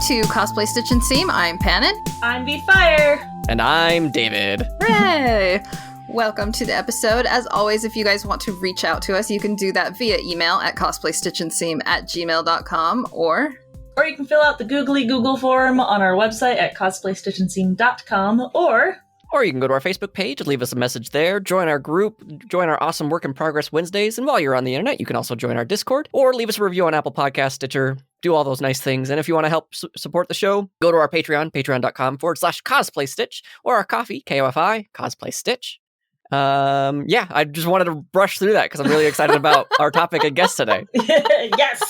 to Cosplay Stitch and Seam. I'm Pannon. I'm Fire. And I'm David. Hooray! Welcome to the episode. As always, if you guys want to reach out to us, you can do that via email at cosplaystitchandseam@gmail.com or you can fill out the googly Google form on our website at cosplaystitchandseam.com or you can go to our Facebook page and leave us a message there, join our group, join our awesome Work in Progress Wednesdays, and while you're on the internet, you can also join our Discord, or leave us a review on Apple Podcasts, Stitcher, do all those nice things. And if you want to help support the show, go to our Patreon, patreon.com/CosplayStitch, or our Ko-fi, K-O-F-I, Cosplay Stitch. I just wanted to brush through that because I'm really excited about our topic and guest today. Yes.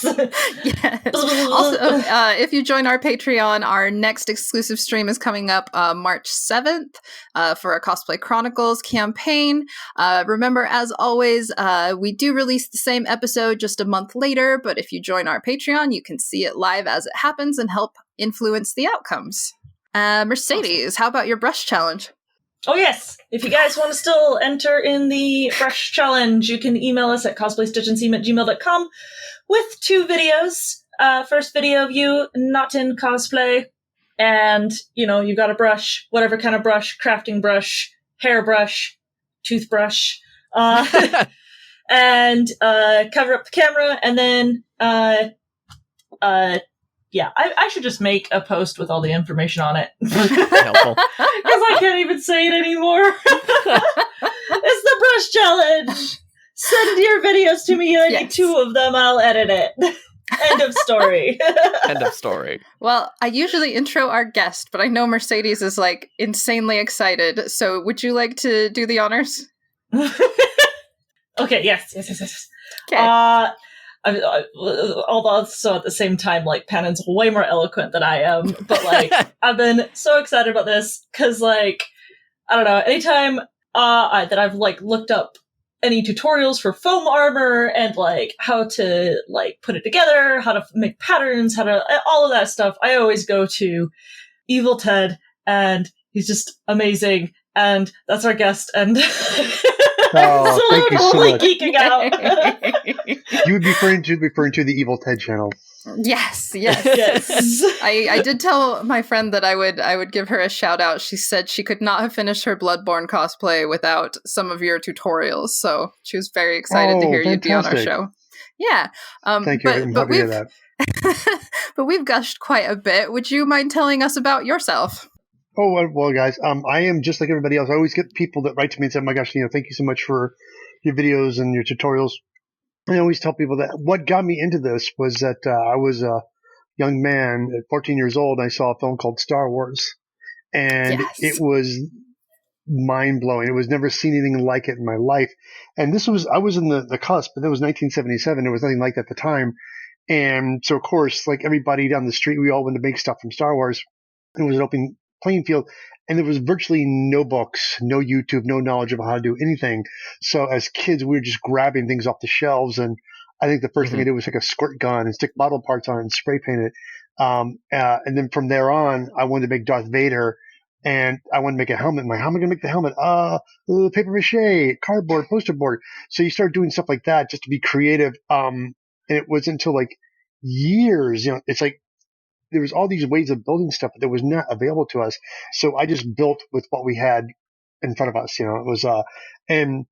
Yes. Also, if you join our Patreon, our next exclusive stream is coming up March 7th for a Cosplay Chronicles campaign. Remember, as always, we do release the same episode just a month later, but if you join our Patreon, you can see it live as it happens and help influence the outcomes. Mercedes, how about your brush challenge? Oh, yes. If you guys want to still enter in the brush challenge, you can email us at cosplaystitchandseam@gmail.com with 2 videos. First video of you not in cosplay, and, you got a brush, whatever kind of brush, crafting brush, hairbrush, toothbrush, and cover up the camera, and then I should just make a post with all the information on it. Helpful. Because I can't even say it anymore. It's the brush challenge. Send your videos to me. I need 2 of them. I'll edit it. End of story. End of story. Well, I usually intro our guest, but I know Mercedes is insanely excited. So would you like to do the honors? Okay, yes. Okay. Although, so at the same time, Pannon's way more eloquent than I am, but, I've been so excited about this, because, I don't know, anytime that I've, looked up any tutorials for foam armor, and, how to, put it together, how to make patterns, all of that stuff, I always go to Evil Ted, and he's just amazing, and that's our guest, and... Oh, so thank you so much. Geeking out. You would be referring to the Evil Ted channel. Yes. Yes. I did tell my friend that I would give her a shout out. She said she could not have finished her Bloodborne cosplay without some of your tutorials. So she was very excited to hear you be on our show. Yeah. Thank you. I'm happy to hear that. But we've gushed quite a bit. Would you mind telling us about yourself? Oh, well, guys, I am just like everybody else. I always get people that write to me and say, oh my gosh, thank you so much for your videos and your tutorials. I always tell people that what got me into this was that I was a young man at 14 years old. And I saw a film called Star Wars, and It was mind-blowing. It was never seen anything like it in my life. And I was in the cusp, but it was 1977. There was nothing like that at the time. And so, of course, like everybody down the street, we all went to make stuff from Star Wars. It was an open playing field, and there was virtually no books, no YouTube, no knowledge of how to do anything. So as kids, we were just grabbing things off the shelves, and I think the first thing I did was take a squirt gun and stick bottle parts on it and spray paint it. And then from there on, I wanted to make Darth Vader, and I wanted to make a helmet. How am I going to make the helmet? Paper mache, cardboard, poster board. So you start doing stuff like that just to be creative. And it wasn't until years, it's there was all these ways of building stuff that was not available to us. So I just built with what we had in front of us. It was, and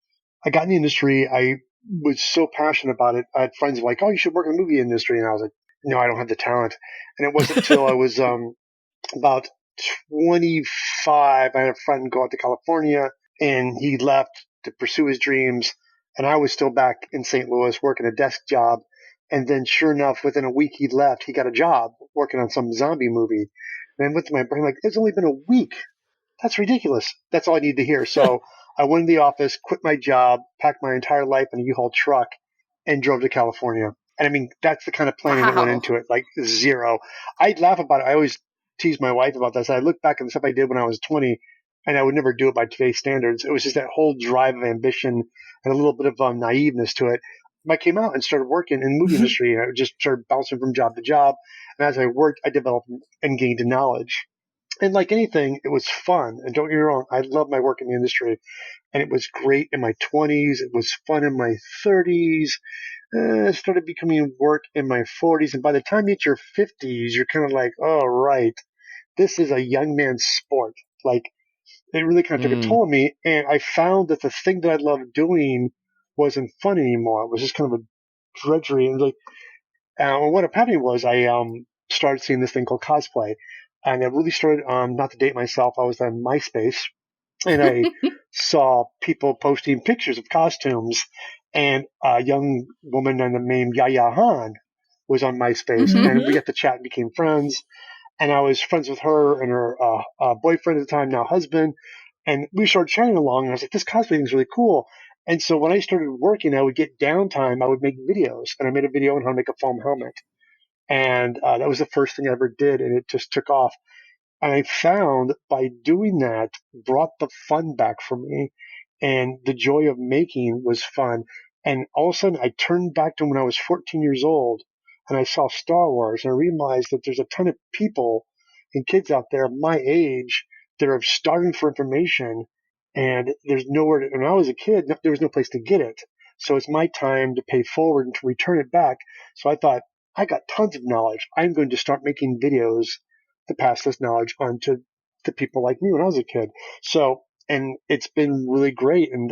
I got in the industry. I was so passionate about it. I had friends like, oh, you should work in the movie industry. And I was like, no, I don't have the talent. And it wasn't until I was, about 25, I had a friend go out to California, and he left to pursue his dreams. And I was still back in St. Louis working a desk job. And then sure enough, within a week he left, he got a job working on some zombie movie. And I went to my brain it's only been a week. That's ridiculous. That's all I need to hear. So I went in the office, quit my job, packed my entire life in a U-Haul truck, and drove to California. And I mean, that's the kind of planning that went into it, zero. I'd laugh about it. I always tease my wife about this. I look back at the stuff I did when I was 20, and I would never do it by today's standards. It was just that whole drive of ambition and a little bit of naiveness to it. I came out and started working in the movie industry, and I just started bouncing from job to job. And as I worked, I developed and gained knowledge. And like anything, it was fun. And don't get me wrong, I love my work in the industry. And it was great in my 20s. It was fun in my 30s. started becoming work in my 40s. And by the time you hit your 50s, you're kind of like, oh, right, this is a young man's sport. Like, it really kind of took a toll on me. And I found that the thing that I loved doing wasn't fun anymore. It was just kind of a drudgery. And like, what happened was I started seeing this thing called cosplay. And I really started, not to date myself, I was on MySpace. And I saw people posting pictures of costumes. And a young woman named Yaya Han was on MySpace. Mhm. And we got to chat and became friends. And I was friends with her and her boyfriend at the time, now husband. And we started chatting along. And I was like, this cosplay thing is really cool. And so when I started working, I would get downtime. I would make videos. And I made a video on how to make a foam helmet. And that was the first thing I ever did. And it just took off. And I found by doing that brought the fun back for me. And the joy of making was fun. And all of a sudden, I turned back to when I was 14 years old and I saw Star Wars. And I realized that there's a ton of people and kids out there my age that are starving for information. And there's nowhere to, when I was a kid, there was no place to get it. So it's my time to pay forward and to return it back. So I thought, I got tons of knowledge. I'm going to start making videos to pass this knowledge on to people like me when I was a kid. So, and it's been really great. And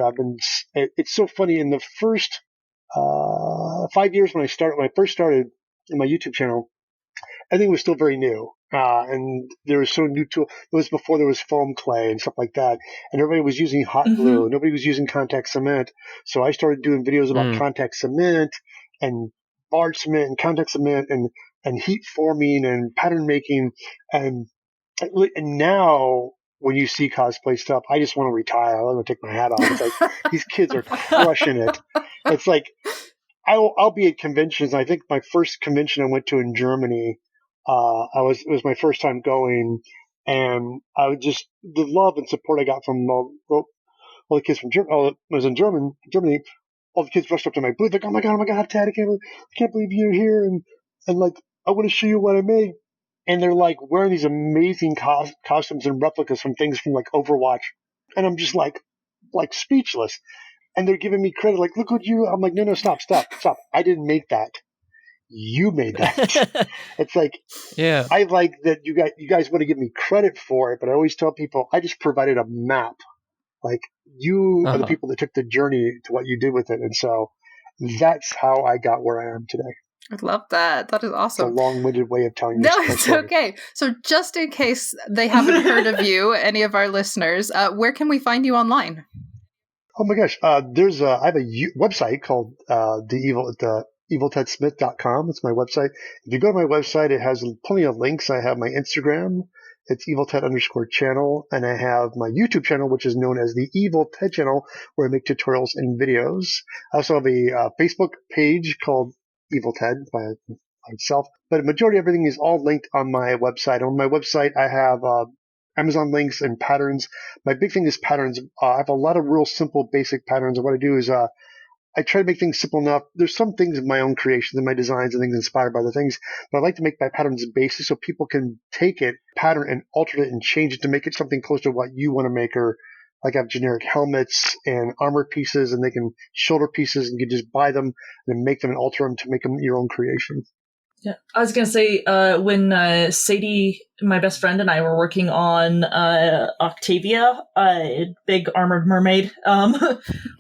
it's so funny. In the first 5 years when I first started in my YouTube channel, everything was still very new. And there was so new tool. It was before there was foam clay and stuff like that. And everybody was using hot glue. Nobody was using contact cement. So I started doing videos about contact cement and barge cement and contact cement and heat forming and pattern making. And now when you see cosplay stuff, I just want to retire. I want to take my hat off. It's like, these kids are crushing it. It's like, I'll be at conventions. I think my first convention I went to in Germany, it was my first time going, and I would just, the love and support I got from all the kids from Germany. I was in Germany, all the kids rushed up to my booth like, oh my god, Tad, I can't believe you're here, and like, I want to show you what I made. And they're like wearing these amazing costumes and replicas from things from like Overwatch, and I'm just like speechless. And they're giving me credit, like, look what you. I'm like, no, stop. I didn't make that. You made that. It's like, yeah. I like that you guys want to give me credit for it, but I always tell people I just provided a map. Like, you are the people that took the journey to what you did with it, and so that's how I got where I am today. I love that. That is awesome. It's a long-winded way of telling you. No, it's okay. So just in case they haven't heard of you, any of our listeners, where can we find you online? Oh my gosh. I have a website called eviltedsmith.com. It's my website. If you go to my website, it has plenty of links. I have my Instagram. It's evilted_channel. And I have my YouTube channel, which is known as the Evil Ted channel, where I make tutorials and videos. I also have a Facebook page called Evil Ted by myself. But the majority of everything is all linked on my website. On my website, I have Amazon links and patterns. My big thing is patterns. I have a lot of real simple, basic patterns. And what I do is I try to make things simple enough. There's some things in my own creations and my designs and things inspired by the things, but I like to make my patterns basic so people can take it, pattern, and alter it and change it to make it something close to what you want to make. Or like I have generic helmets and armor pieces, and they can shoulder pieces, and you can just buy them and make them and alter them to make them your own creation. Yeah, I was going to say, when Sadie, my best friend, and I were working on Octavia, big armored mermaid,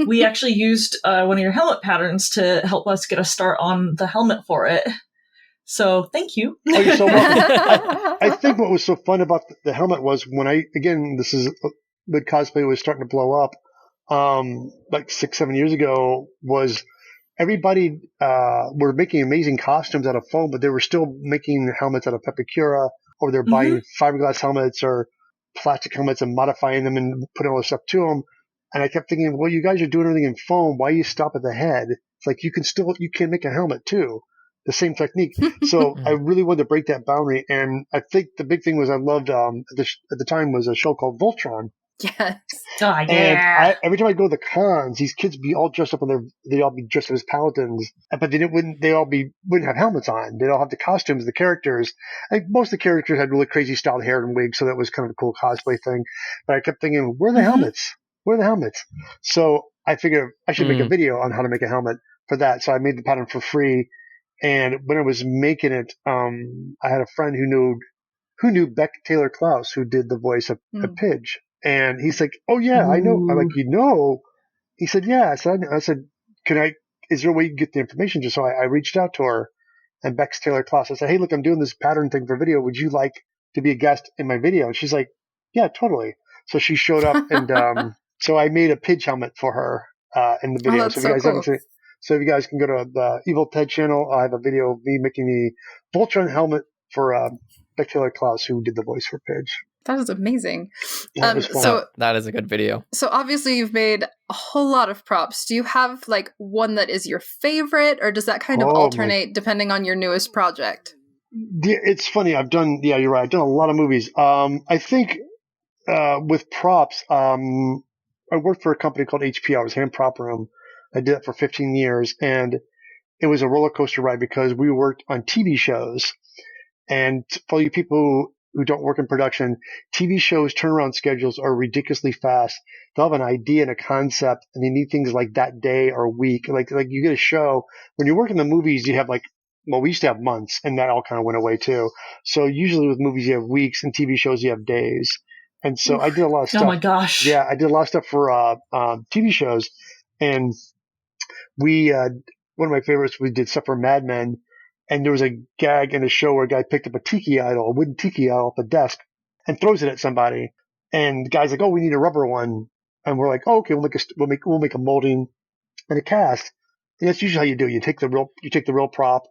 we actually used one of your helmet patterns to help us get a start on the helmet for it. So thank you. Oh, you're so welcome. I think what was so fun about the helmet was when this is when cosplay was starting to blow up, like 6-7 years ago, was everybody were making amazing costumes out of foam, but they were still making helmets out of Pepakura, or they're buying fiberglass helmets or plastic helmets and modifying them and putting all this stuff to them. And I kept thinking, well, you guys are doing everything in foam. Why you stop at the head? It's like you can make a helmet too. The same technique. So I really wanted to break that boundary. And I think the big thing was I loved, at the time, was a show called Voltron. Yes. Oh, yeah. And every time I go to the cons, these kids be all dressed up they'd all be dressed up as paladins, but wouldn't have helmets on. They'd all have the costumes, the characters. Most of the characters had really crazy styled hair and wigs, so that was kind of a cool cosplay thing. But I kept thinking, where are the helmets? Where are the helmets? So I figured I should make a video on how to make a helmet. for that. So I made the pattern for free. And when I was making it, I had a friend who knew Beck Taylor Klaus, who did the voice of Pidge. And he's like, "Oh yeah, I know." I'm like, "You know?" He said, "Yeah." So I said, is there a way you can get the information? Just so I reached out to her and Bex Taylor Klaus. I said, "Hey, look, I'm doing this pattern thing for video. Would you like to be a guest in my video?" And she's like, "Yeah, totally." So she showed up, and so I made a Pidge helmet for her in the video. Oh, that's so cool. So if you guys can go to the Evil Ted channel, I have a video of me making the Voltron helmet for Beck Taylor Klaus, who did the voice for Pidge. That is amazing. Yeah, it was fun. So that is a good video. So obviously you've made a whole lot of props. Do you have like one that is your favorite, or does that kind of alternate depending on your newest project? It's funny. You're right. I've done a lot of movies. I think with props, I worked for a company called HPR. It was Hand Prop Room. I did that for 15 years, and it was a roller coaster ride because we worked on TV shows. And for you people who don't work in production, TV shows turnaround schedules are ridiculously fast. They'll have an idea and a concept, and they need things like that day or week. Like you get a show. When you work in the movies, you have we used to have months, and that all kind of went away too. So usually with movies, you have weeks, and TV shows, you have days. And so I did a lot of stuff. Oh my gosh. Yeah, I did a lot of stuff for TV shows. And we, one of my favorites, we did stuff for Mad Men. And there was a gag in a show where a guy picked up a wooden tiki idol off the desk and throws it at somebody. And the guy's like, "Oh, we need a rubber one." And we're like, "Oh, okay, we'll make a molding and a cast." And that's usually how you do it. You take the real prop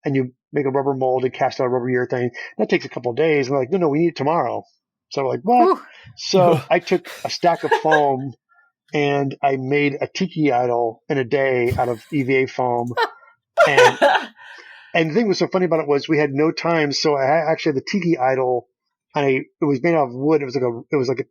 and you make a rubber mold and cast out a rubber urethane. That takes a couple of days. And we're like, "No, we need it tomorrow." So we're like, "What?" Ooh. So I took a stack of foam and I made a tiki idol in a day out of EVA foam. And the thing that was so funny about it was we had no time, so I actually had the tiki idol, and it was made out of wood. It was like a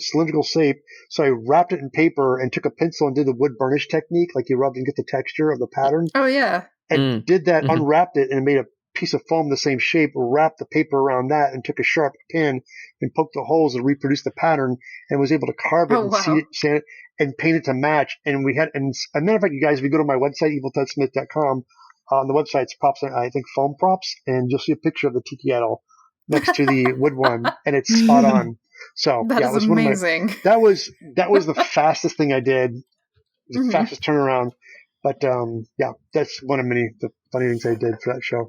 cylindrical shape. So I wrapped it in paper and took a pencil and did the wood burnish technique, like you rub and get the texture of the pattern. Oh yeah. And did that, unwrapped it, and made a piece of foam the same shape. Wrapped the paper around that, and took a sharp pin and poked the holes and reproduced the pattern, and was able to carve it seed it, sand it, and paint it to match. And we had, and as a matter of fact, you guys, if you go to my website, eviltedsmith.com. On the website, it's props, I think foam props, and you'll see a picture of the tiki idol next to the wood one, and it's spot on. So that is amazing. That was the fastest thing I did, the fastest turnaround. But that's one of the funny things I did for that show.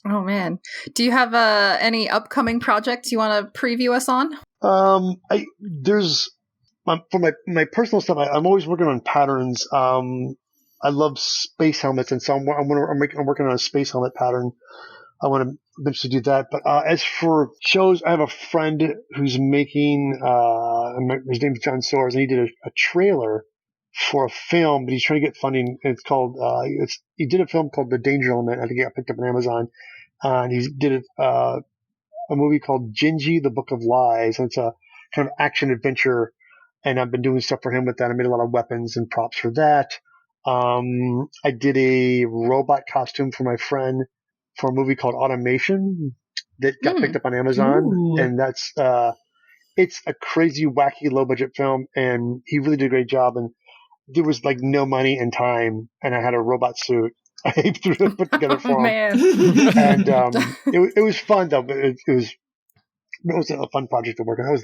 Oh man, do you have any upcoming projects you want to preview us on? There's for my personal stuff. I'm always working on patterns. I love space helmets, and so I'm working on a space helmet pattern. I want to eventually do that. But as for shows, I have a friend who's making, his name is John Soares, and he did a trailer for a film, but he's trying to get funding. And it's called, he did a film called The Danger Element. I think it got picked up on Amazon. And he did a movie called Gingy, The Book of Lies. And it's a kind of action adventure. And I've been doing stuff for him with that. I made a lot of weapons and props for that. I did a robot costume for my friend for a movie called Automation that got picked up on Amazon. Ooh. And that's, it's a crazy, wacky, low budget film. And he really did a great job. And there was like no money and time. And I had a robot suit I put together for him. Man. And, it was fun though, but it was a fun project to work on. I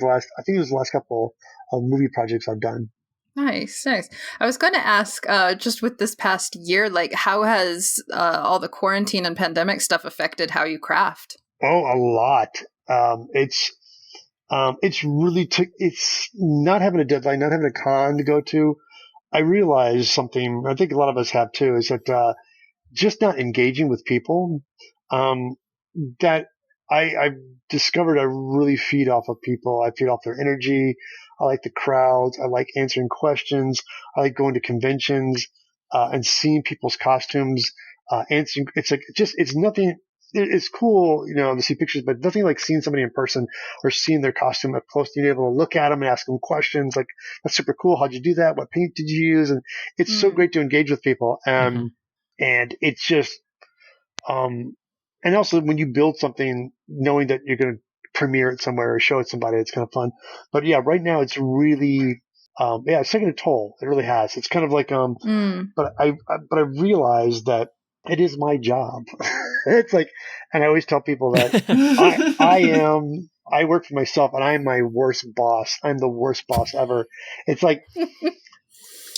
think it was the last couple of movie projects I've done. Nice. I was going to ask, just with this past year, like how has all the quarantine and pandemic stuff affected how you craft? Oh, a lot. It's really it's not having a deadline, not having a con to go to. I realized something, I think a lot of us have too, is that just not engaging with people, that I've discovered I really feed off of people. I feed off their energy. I like the crowds. I like answering questions. I like going to conventions and seeing people's costumes. Answering, it's nothing. It's cool, to see pictures, but nothing like seeing somebody in person or seeing their costume up close. Being able to look at them and ask them questions like, "That's super cool. How'd you do that? What paint did you use?" And it's so great to engage with people. And it's just, and also when you build something, knowing that you're going to premiere it somewhere or show it to somebody, it's kind of fun. But yeah, right now it's really, It's taken a toll. It really has. It's kind of like, but I realized that it is my job. It's like, and I always tell people that I work for myself and I'm my worst boss. I'm the worst boss ever. It's like,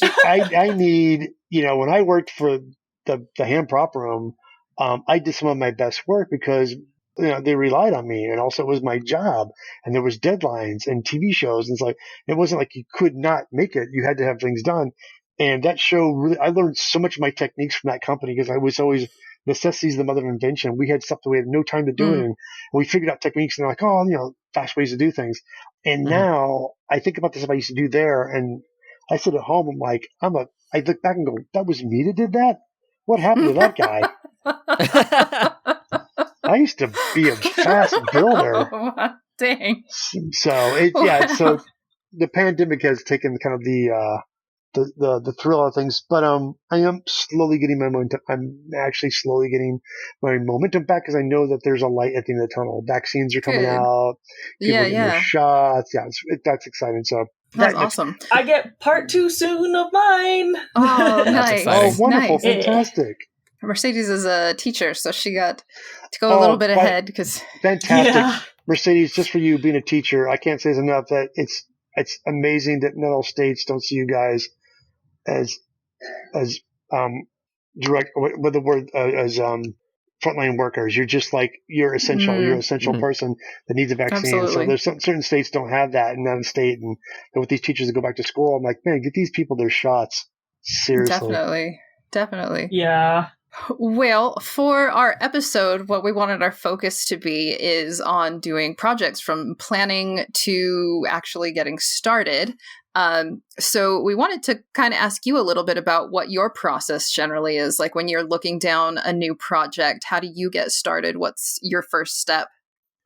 I need, when I worked for the hand prop room, I did some of my best work because they relied on me, and also it was my job, and there was deadlines and TV shows, and it's like it wasn't like you could not make it; you had to have things done. And that show really, I learned so much of my techniques from that company because I was always necessity is the mother of invention. We had stuff that we had no time to do, and we figured out techniques, and they're like, fast ways to do things. And now I think about the stuff I used to do there, and I sit at home, I'm like, I look back and go, that was me that did that? What happened to that guy? I used to be a fast builder. Oh, dang. So the pandemic has taken kind of the thrill of things, but I am slowly getting my momentum. I'm actually slowly getting my momentum back because I know that there's a light at the end of the tunnel. Vaccines are coming out. People getting their shots. Yeah, that's exciting. So that's awesome. I get part 2 soon of mine. Oh, nice. Oh, wonderful. Nice. Fantastic. Mercedes is a teacher, so she got to go a little bit ahead. Fantastic. Yeah. Mercedes, just for you being a teacher, I can't say this enough that it's amazing that not all states don't see you guys as direct, with the word, as frontline workers. You're just like, you're essential. You're an essential person that needs a vaccine. Absolutely. So there's certain states don't have that, and not a state. And with these teachers that go back to school, I'm like, man, get these people their shots. Seriously. Definitely. Yeah. Well, for our episode, what we wanted our focus to be is on doing projects from planning to actually getting started. So we wanted to kind of ask you a little bit about what your process generally is. Like when you're looking down a new project, how do you get started? What's your first step?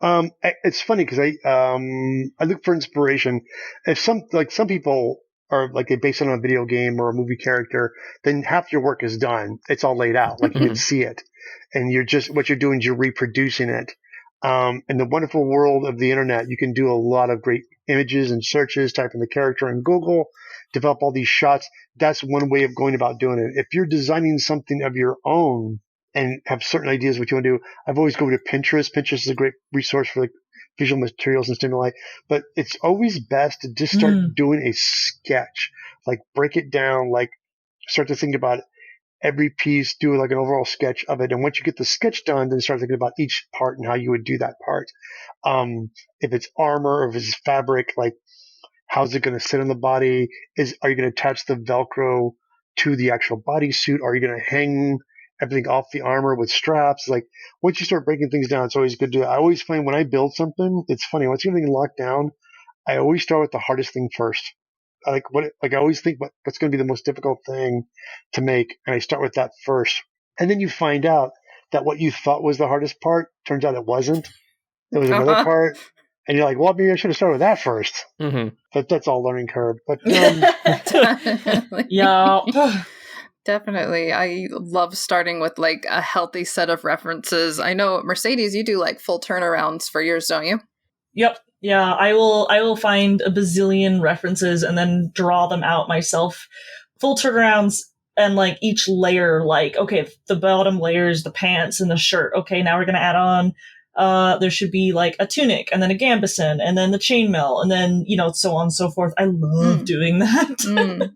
It's funny because I look for inspiration. If some people are like they base it on a video game or a movie character, then half your work is done. It's all laid out, like you can see it, and what you're doing is you're reproducing it. In the wonderful world of the internet, you can do a lot of great images and searches, type in the character in Google, develop all these shots. That's one way of going about doing it. If you're designing something of your own and have certain ideas what you want to do, I've always go to Pinterest. Pinterest is a great resource for like visual materials and stimuli, but it's always best to just start doing a sketch, like break it down, like start to think about every piece, do like an overall sketch of it. And once you get the sketch done, then start thinking about each part and how you would do that part. If it's armor or if it's fabric, like how's it going to sit on the body? Are you going to attach the Velcro to the actual bodysuit? Are you going to hang everything off the armor with straps? Like once you start breaking things down, it's always good to do. I always find when I build something, it's funny. Once everything locked down, I always start with the hardest thing first. I always think what's going to be the most difficult thing to make, and I start with that first. And then you find out that what you thought was the hardest part turns out it wasn't. It was another part, and you're like, well, maybe I should have started with that first. But that's all learning curve. But yeah. Definitely. I love starting with like a healthy set of references. I know, Mercedes, you do like full turnarounds for yours, don't you? Yep. Yeah, I will find a bazillion references and then draw them out myself. Full turnarounds, and like each layer, like, okay, the bottom layer is the pants and the shirt. Okay, now we're going to add on, there should be like a tunic and then a gambeson and then the chainmail and then, so on and so forth. I love doing that.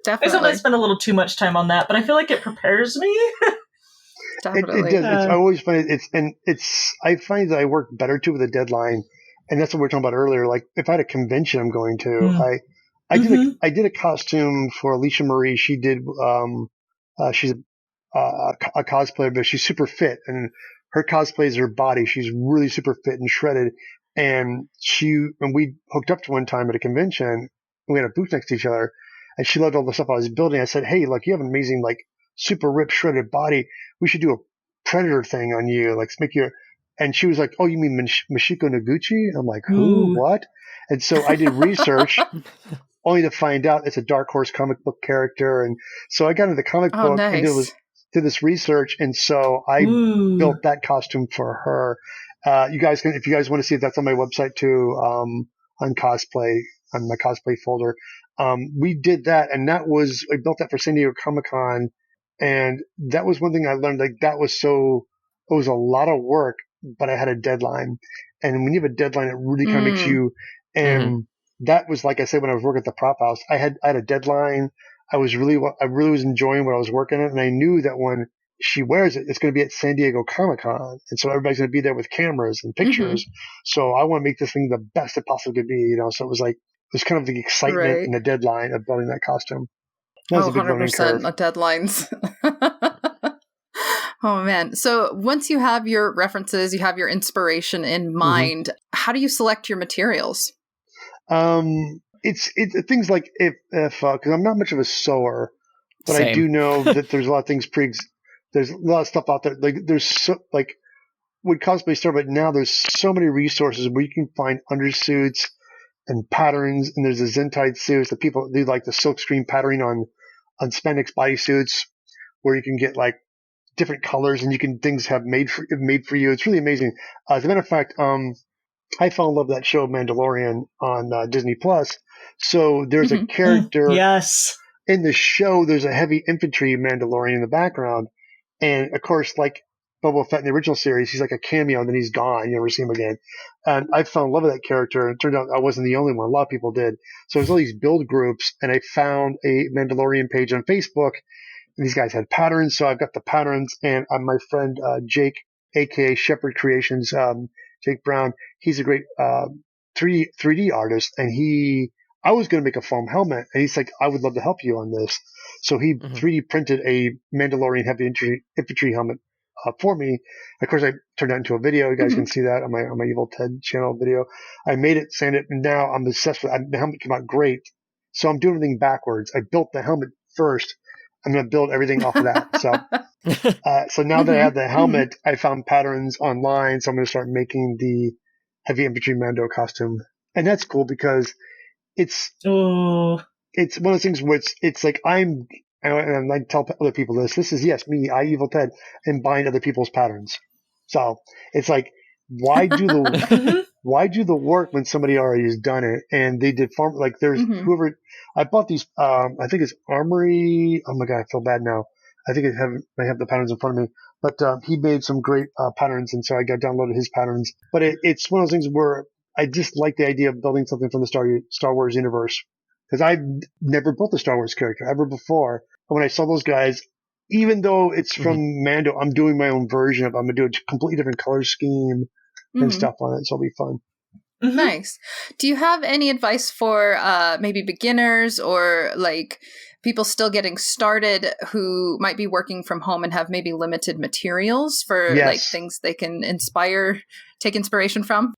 Definitely. I sometimes spend a little too much time on that, but I feel like it prepares me. Definitely. It does. I always find I find that I work better too with a deadline. And that's what we were talking about earlier. Like if I had a convention I'm going to, I did a costume for Alicia Marie. She did, she's a cosplayer, but she's super fit, and her cosplay is her body. She's really super fit and shredded. And we hooked up to one time at a convention, and we had a booth next to each other, and she loved all the stuff I was building. I said, hey, look, you have an amazing, like super ripped, shredded body. We should do a Predator thing on you. Like make you. And she was like, oh, you mean Mashiko Noguchi? I'm like, who? What? And so I did research only to find out it's a Dark Horse comic book character. And so I got into the comic book and did this research. And so I built that costume for her. You guys if you guys want to see it, that's on my website too, on Cosplay. on my cosplay folder. We did that, and I built that for San Diego Comic-Con, and that was one thing I learned. Like it was a lot of work, but I had a deadline, and when you have a deadline, it really kind of makes you. And that was, like I said, when I was working at the prop house, I had a deadline. I really was enjoying what I was working at, and I knew that when she wears it, it's going to be at San Diego Comic-Con, and so everybody's going to be there with cameras and pictures. So I want to make this thing the best it possibly could be, So it was kind of the excitement and the deadline of building that costume. That was a big learning curve. 100% deadlines. Oh man. So once you have your references, you have your inspiration in mind, how do you select your materials? It's things like if because I'm not much of a sewer, but Same. I do know that there's a lot of things there's a lot of stuff out there. Like when cosplay started, but now there's so many resources where you can find undersuits and patterns, and there's the Zentide suits that people do, like the silkscreen patterning on spandex bodysuits, where you can get like different colors and things have made for you. It's really amazing. As a matter of fact, I fell in love with that show Mandalorian on Disney Plus. So there's a character in the show. There's a heavy infantry Mandalorian in the background, and of course, like Boba Fett in the original series, he's like a cameo, and then he's gone. You never see him again. And I fell in love with that character, and it turned out I wasn't the only one. A lot of people did. So there's all these build groups, and I found a Mandalorian page on Facebook. And these guys had patterns, so I've got the patterns, and my friend Jake, aka Shepherd Creations, Jake Brown, he's a great 3D artist, and I was going to make a foam helmet, and he's like, I would love to help you on this. So he 3D printed a Mandalorian heavy infantry helmet for me. Of course, I turned that into a video. You guys can see that on my Evil Ted channel video. I made it, sanded it, and now I'm obsessed with it. The helmet came out great. So I'm doing everything backwards. I built the helmet first. I'm going to build everything off of that. So now that I have the helmet, I found patterns online. So I'm going to start making the heavy infantry Mando costume. And that's cool because it's one of those things where it's like and I tell other people this is, yes, me, Evil Ted, and buying other people's patterns. So it's like, why do the work when somebody already has done it? And they did there's whoever, I bought these, I think it's Armory. Oh my God, I feel bad now. I think I have the patterns in front of me, but he made some great patterns. And so I got downloaded his patterns, but it's one of those things where I just like the idea of building something from the Star Wars universe, because I've never built a Star Wars character ever before. And when I saw those guys, even though it's from Mando, I'm doing my own version of it. I'm going to do a completely different color scheme and stuff on it. So it'll be fun. Nice. Do you have any advice for maybe beginners or like people still getting started who might be working from home and have maybe limited materials for like things they can take inspiration from?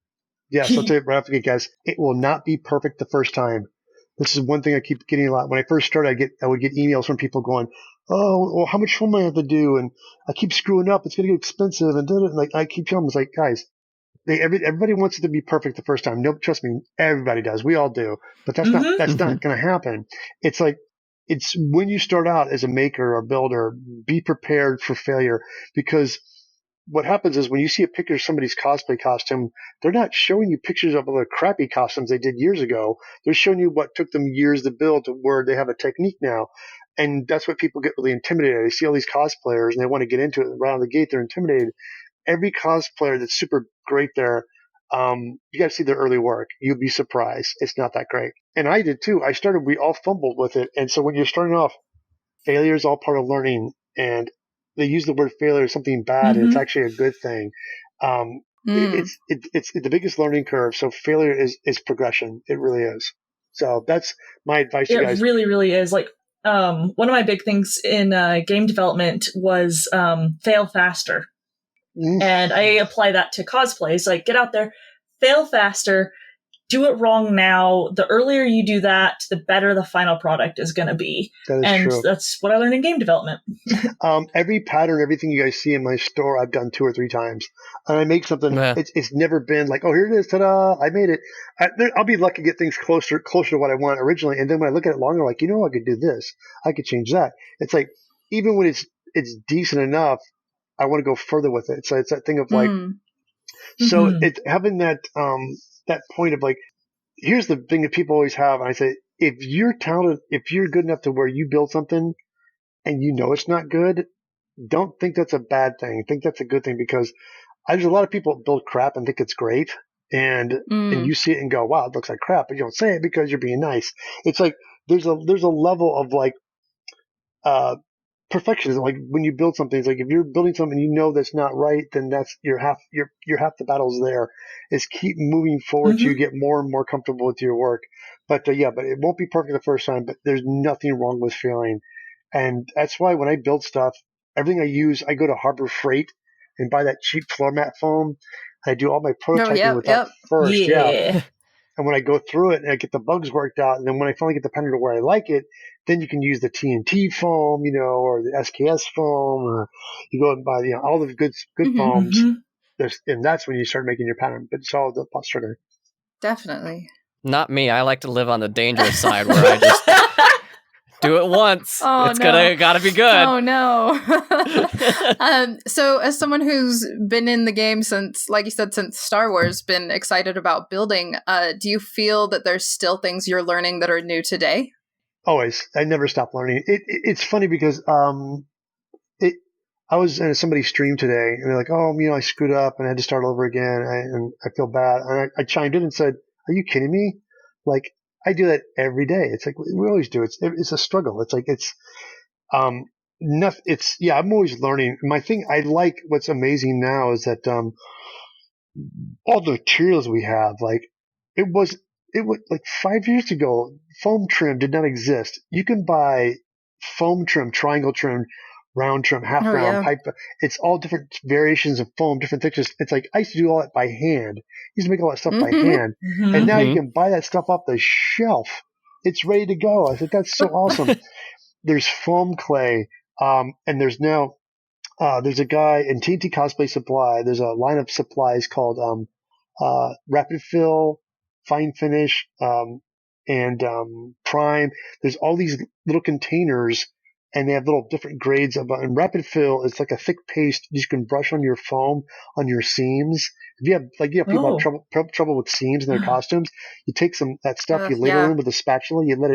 Yes, I'll tell you right off the gate, guys. It will not be perfect the first time. This is one thing I keep getting a lot. When I first started, I would get emails from people going, "Oh, well, how much film I have to do?" And I keep screwing up. It's going to get expensive. And like I keep telling them, it's like, guys, everybody wants it to be perfect the first time. No, trust me, everybody does. We all do. But that's not going to happen. It's like, it's when you start out as a maker or builder, be prepared for failure, because what happens is when you see a picture of somebody's cosplay costume, they're not showing you pictures of the crappy costumes they did years ago. They're showing you what took them years to build to where they have a technique now. And that's what people get really intimidated. They see all these cosplayers and they want to get into it. Right out of the gate, they're intimidated. Every cosplayer that's super great there, you got to see their early work. You'll be surprised. It's not that great. And I did too. We all fumbled with it. And so when you're starting off, failure is all part of learning. And they use the word failure as something bad, and it's actually a good thing. It's the biggest learning curve. So failure is progression. It really is. So that's my advice to you guys. It really, really is. Like, one of my big things in game development was fail faster. And I apply that to cosplays. Like, get out there, fail faster, do it wrong now. The earlier you do that, the better the final product is going to be. That is true. That's what I learned in game development. Every pattern, everything you guys see in my store, I've done 2 or 3 times. And I make something, it's never been like, oh, here it is, ta-da, I made it. I'll be lucky to get things closer to what I want originally. And then when I look at it longer, like, I could do this. I could change that. It's like, even when it's decent enough, I want to go further with it. So it's that thing of like, so it's having that point of like, here's the thing that people always have. And I say, if you're talented, if you're good enough to where you build something and you know it's not good, don't think that's a bad thing. Think that's a good thing, because there's a lot of people that build crap and think it's great. And you see it and go, wow, it looks like crap, but you don't say it because you're being nice. It's like there's a level of like perfectionism. Like when you build something, it's like if you're building something you know that's not right, then that's you're half the battle's there. Is keep moving forward to get more and more comfortable with your work. But but it won't be perfect the first time. But there's nothing wrong with failing, and that's why when I build stuff, everything I use, I go to Harbor Freight and buy that cheap floor mat foam. I do all my prototyping with that first. Yeah. And when I go through it and I get the bugs worked out, and then when I finally get the pattern to where I like it, then you can use the TNT foam, or the SKS foam, or you go and buy all the good foams. And that's when you start making your pattern. But it's all the pot sugar. Definitely. Not me. I like to live on the dangerous side where I just do it once. It's gotta be good. Oh no. So as someone who's been in the game since, like you said, since Star Wars, been excited about building, do you feel that there's still things you're learning that are new today? Always. I never stop learning. It's funny because I was in somebody's stream today and they're like, oh, I screwed up and I had to start over again and I feel bad. And I chimed in and said, are you kidding me? Like, I do that every day. It's like we always do. It's a struggle. It's like nothing. I'm always learning. My thing, I like what's amazing now is that all the materials we have, like it was like 5 years ago, foam trim did not exist. You can buy foam trim, triangle trim, round trim, half round, pipe. It's all different variations of foam, different thickness. It's like I used to do all that by hand. I used to make all that stuff by hand. And now you can buy that stuff off the shelf. It's ready to go. I said, that's so awesome. There's foam clay. And there's now, there's a guy in TNT Cosplay Supply. There's a line of supplies called, Rapid Fill, Fine Finish, and Prime. There's all these little containers, and they have little different grades of. And Rapid Fill is like a thick paste you can brush on your foam on your seams. If you have people have trouble with seams in their costumes, you take that stuff, you ladle in with a spatula, you let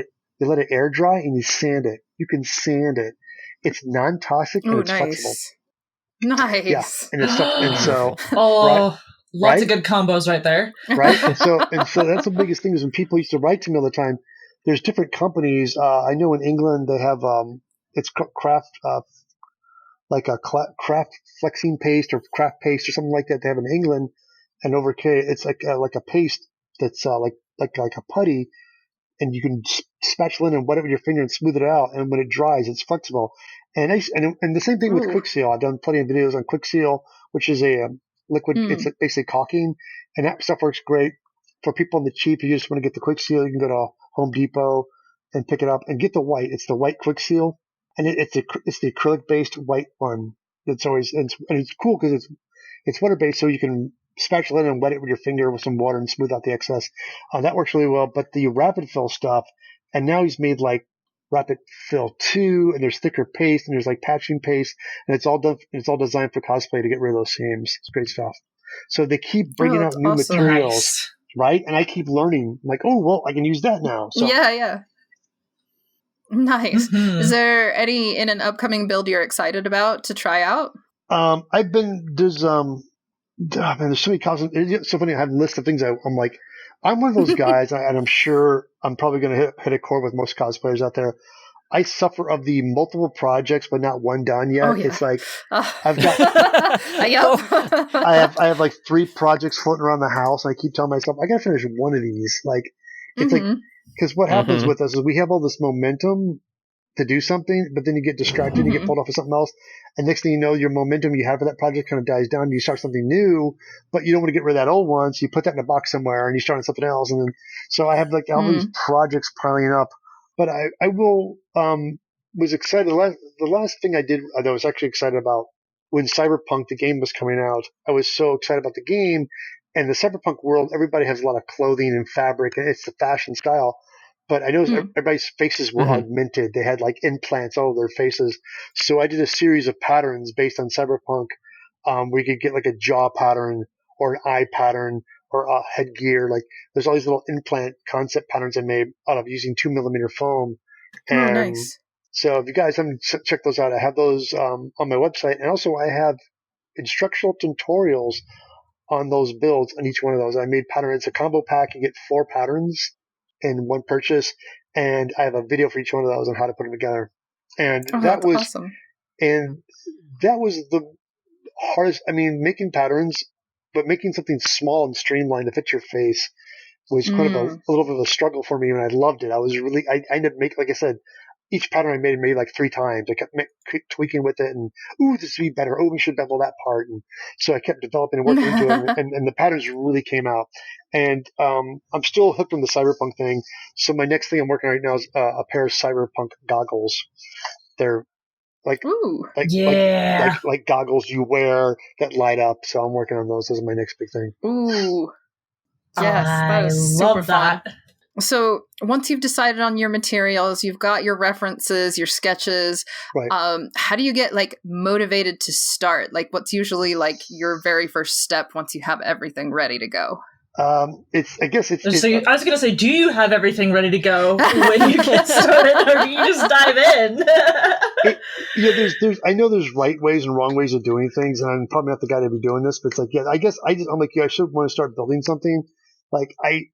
it air dry, and you sand it. You can sand it. It's non-toxic and it's flexible. Nice. Yeah, and it's stuff, and so lots of good combos right there. Right, and so that's the biggest thing is when people used to write to me all the time. There's different companies. I know in England they have it's craft like a craft flexing paste or craft paste or something like that. They have in England, and over here it's like a paste that's like a putty, and you can spatula in and wet it with your finger and smooth it out. And when it dries, it's flexible. And the same thing with Quick Seal. I've done plenty of videos on Quick Seal, which is a liquid. It's basically caulking, and that stuff works great for people on the cheap. You just want to get the Quick Seal. You can go to Home Depot and pick it up and get the white. It's the white Quick Seal, and it's the acrylic based white one. It's always and it's cool because it's water based, so you can spatula in and wet it with your finger with some water and smooth out the excess. That works really well. But the Rapid Fill stuff, and now he's made like Rapid Fill 2, and there's thicker paste, and there's like patching paste, and it's all designed for cosplay to get rid of those seams. It's great stuff. So they keep bringing out new materials, right? And I keep learning. I'm like, oh, well, I can use that now. So yeah. Nice. Is there any in an upcoming build you're excited about to try out? There's so many costumes. It's so funny. I have a list of things. I'm like, I'm one of those guys, and I'm sure I'm probably going to hit a chord with most cosplayers out there. I suffer of the multiple projects, but not one done yet. Oh, yeah. It's like I've got, I have like 3 projects floating around the house, and I keep telling myself I got to finish one of these. Like it's like because what happens with us is we have all this momentum to do something, but then you get distracted and you get pulled off of something else. And next thing you know, your momentum you have for that project kind of dies down. You start something new, but you don't want to get rid of that old one. So you put that in a box somewhere and you start on something else. And then, so I have like all these projects piling up, but I was excited. The last thing I did that I was actually excited about when Cyberpunk, the game was coming out, I was so excited about the game and the Cyberpunk world. Everybody has a lot of clothing and fabric and it's the fashion style. But I noticed everybody's faces were augmented. They had like implants all over their faces. So I did a series of patterns based on Cyberpunk, where you could get like a jaw pattern or an eye pattern or headgear. Like there's all these little implant concept patterns I made out of using 2mm foam. Oh, And nice. so if you guys haven't checked those out, I have those on my website. And also I have instructional tutorials on those builds on each one of those. I made pattern. It's a combo pack. You get 4 patterns in one purchase. And I have a video for each one of those on how to put them together. And Oh, that's awesome. And that was the hardest. I mean, making patterns, but making something small and streamlined to fit your face was kind of a little bit of a struggle for me, and I loved it. I ended up making, like I said, each pattern I made like 3 times. I kept tweaking with it, and this would be better. We should bevel that part, and so I kept developing and working into it, and the patterns really came out. And I'm still hooked on the cyberpunk thing. So my next thing I'm working on right now is a pair of cyberpunk goggles. They're like goggles you wear that light up. So I'm working on those. Those are my next big thing. Ooh. Yes, that is super fun. So once you've decided on your materials, you've got your references, your sketches, right. How do you get like motivated to start? Like what's usually like your very first step once you have everything ready to go? I was going to say, do you have everything ready to go when you get started, or do you just dive in? There's I know there's right ways and wrong ways of doing things, and I'm probably not the guy to be doing this, but it's like, I guess I'm like you. I should want to start building something. Like I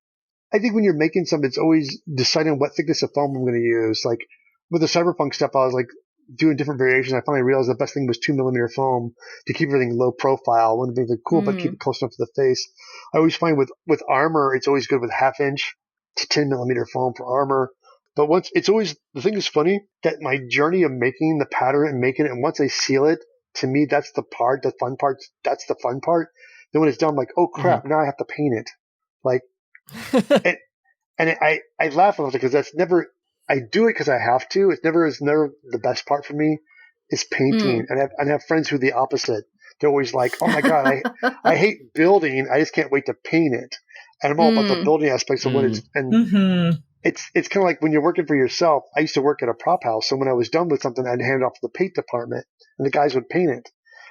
think when you're making something, it's always deciding what thickness of foam I'm going to use. Like with the cyberpunk stuff, I was like doing different variations. I finally realized the best thing was 2mm foam to keep everything low profile. One of the things like cool, but keep it close enough to the face. I always find with armor, it's always good with 1/2 inch to 10mm foam for armor. But the thing is funny that my journey of making the pattern and making it, and once I seal it, to me, that's the fun part. That's the fun part. Then when it's done, I'm like, oh crap, now I have to paint it. Like, and I laugh a little because that's never, I do it because I have to. It's never the best part for me is painting. And I have friends who are the opposite. They're always like, oh my God, I hate building. I just can't wait to paint it. And I'm all about the building aspects of what it's, and it's kind of like when you're working for yourself. I used to work at a prop house. So when I was done with something, I'd hand it off to the paint department and the guys would paint it.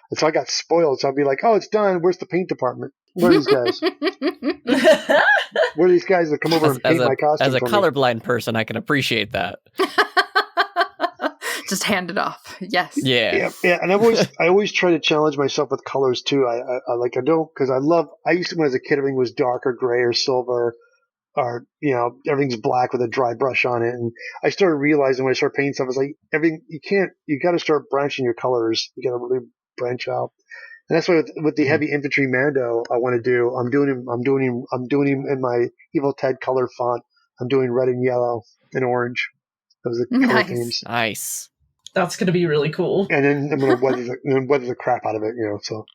And so I got spoiled. So I'd be like, oh, it's done. Where's the paint department? Where are these guys? Where are these guys that come over and paint my costume? As a colorblind person, I can appreciate that. Just hand it off. Yes. Yeah. And I always try to challenge myself with colors too. Because I used to, when I was a kid, everything was dark or gray or silver, or everything's black with a dry brush on it. And I started realizing when I started painting stuff, it's like you got to start branching your colors. You got to really branch out. And that's why with the heavy infantry Mando, I want to do. I'm doing him in my Evil Ted color font. I'm doing red and yellow and orange. Those are the color themes. Nice. That's going to be really cool. And then I'm going to weather the crap out of it, So,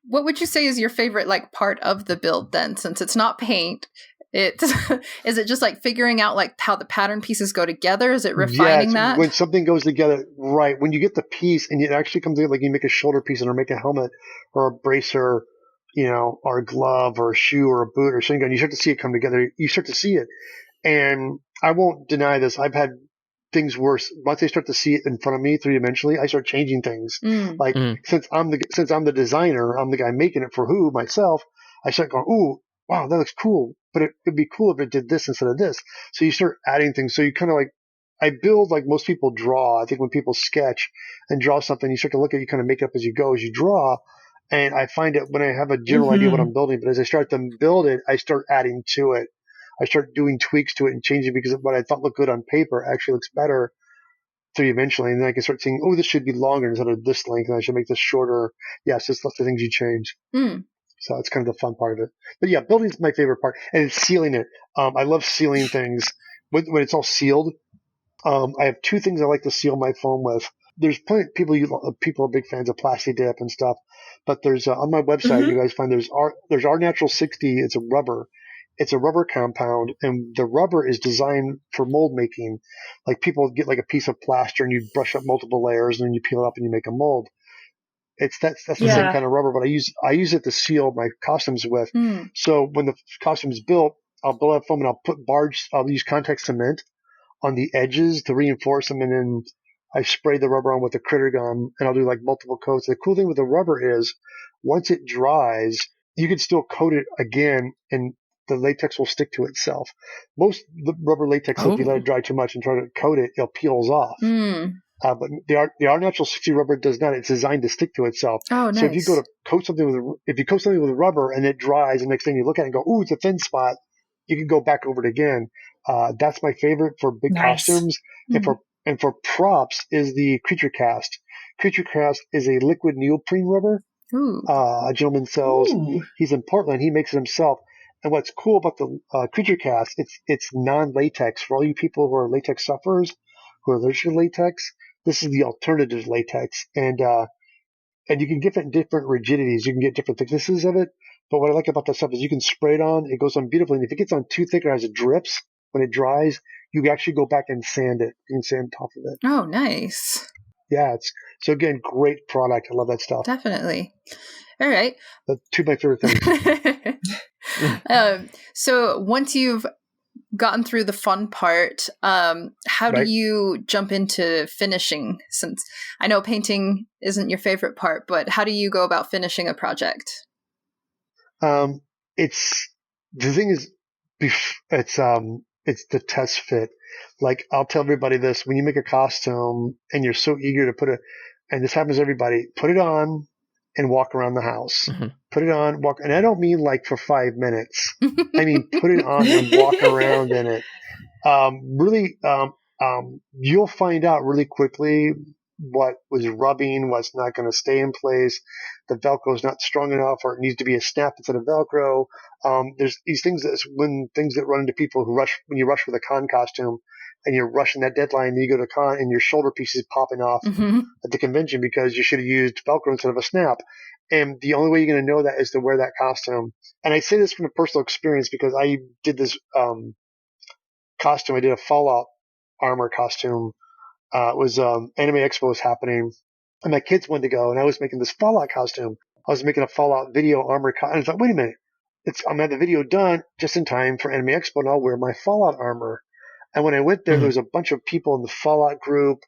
what would you say is your favorite part of the build then? Since it's not paint, is it just like figuring out like how the pattern pieces go together? Is it refining that? When something goes together, right? When you get the piece and it actually comes together, like you make a shoulder piece or make a helmet or a bracer, or a glove or a shoe or a boot or something, and you start to see it come together. You start to see it, and I won't deny this. I've had things worse. Once I start to see it in front of me 3-dimensionally, I start changing things. Since I'm the designer, I'm the guy making it for myself. I start going, ooh, wow, that looks cool. But it'd be cool if it did this instead of this. So you start adding things. So you kind of like, I build like most people draw. I think when people sketch and draw something, you start to look at it, you kind of make it up as you go, as you draw. And I find it when I have a general idea what I'm building, but as I start to build it, I start adding to it. I start doing tweaks to it and changing because what I thought looked good on paper actually looks better eventually. And then I can start saying, oh, this should be longer instead of this length, and I should make this shorter. Yes, it's the things you change. So it's kind of the fun part of it. But yeah, building is my favorite part, and it's sealing it. I love sealing things when it's all sealed. I have 2 things I like to seal my foam with. There's plenty of people are big fans of Plasti Dip and stuff, but there's on my website you guys find there's our Natural 60. It's a rubber. It's a rubber compound, and the rubber is designed for mold making. Like people get like a piece of plaster and you brush up multiple layers and then you peel it up and you make a mold. That's the same kind of rubber, but I use it to seal my costumes with. So when the costume is built, I'll build up foam and I'll use contact cement on the edges to reinforce them, and then I spray the rubber on with a critter gun, and I'll do like multiple coats. The cool thing with the rubber is once it dries, you can still coat it again, and the latex will stick to itself. Most the rubber latex, if you let it dry too much and try to coat it, it peels off. But the R Natural 60 rubber does not. It's designed to stick to itself. Oh, nice. So if you go to coat something if you coat something with rubber and it dries, and next thing you look at it and go, ooh, it's a thin spot, you can go back over it again. That's my favorite for big costumes. And for props is the Creature Cast. Creature Cast is a liquid neoprene rubber. A gentleman sells. He's in Portland. He makes it himself. And what's cool about the Creature Cast, it's non-latex. For all you people who are latex sufferers, who are allergic to latex, this is the alternative latex. And you can get it in different rigidities. You can get different thicknesses of it. But what I like about that stuff is you can spray it on. It goes on beautifully. And if it gets on too thick or as it drips, when it dries, you can actually go back and sand it. You can sand top of it. Oh, nice. Yeah. So again, great product. I love that stuff. Definitely. All right. That's two of my favorite things. So once you've gotten through the fun part, how do you jump into finishing? Since I know painting isn't your favorite part, but how do you go about finishing a project? The thing is, it's the test fit. Like, I'll tell everybody this: when you make a costume and you're so eager to and this happens to everybody, put it on and walk around the house. Put it on, walk, and I don't mean like for 5 minutes. I mean, put it on and walk around in it. You'll find out really quickly what was rubbing, what's not going to stay in place. The Velcro is not strong enough, or it needs to be a snap instead of Velcro. There's these things things that run into people when you rush with a con costume and you're rushing that deadline, and you go to con and your shoulder piece is popping off at the convention because you should have used Velcro instead of a snap. And the only way you're going to know that is to wear that costume. And I say this from a personal experience because I did this costume. I did a Fallout armor costume. It was Anime Expo was happening, and my kids wanted to go, and I was making this Fallout costume. I was making a Fallout video armor and I thought, wait a minute, I'm gonna have the video done just in time for Anime Expo, and I'll wear my Fallout armor. And when I went there, there was a bunch of people in the Fallout group,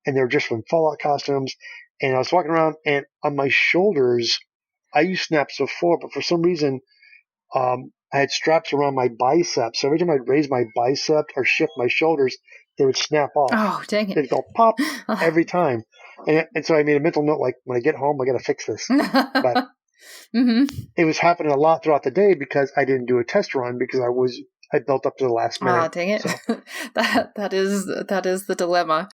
and they were just from Fallout costumes. And I was walking around, and on my shoulders, I used snaps before, but for some reason, I had straps around my biceps. So every time I'd raise my bicep or shift my shoulders, they would snap off. Oh, dang it. They'd go pop every time. And so I made a mental note, like, when I get home, I got to fix this. But it was happening a lot throughout the day because I didn't do a test run because I built up to the last minute. Oh, dang it. So. that is the dilemma.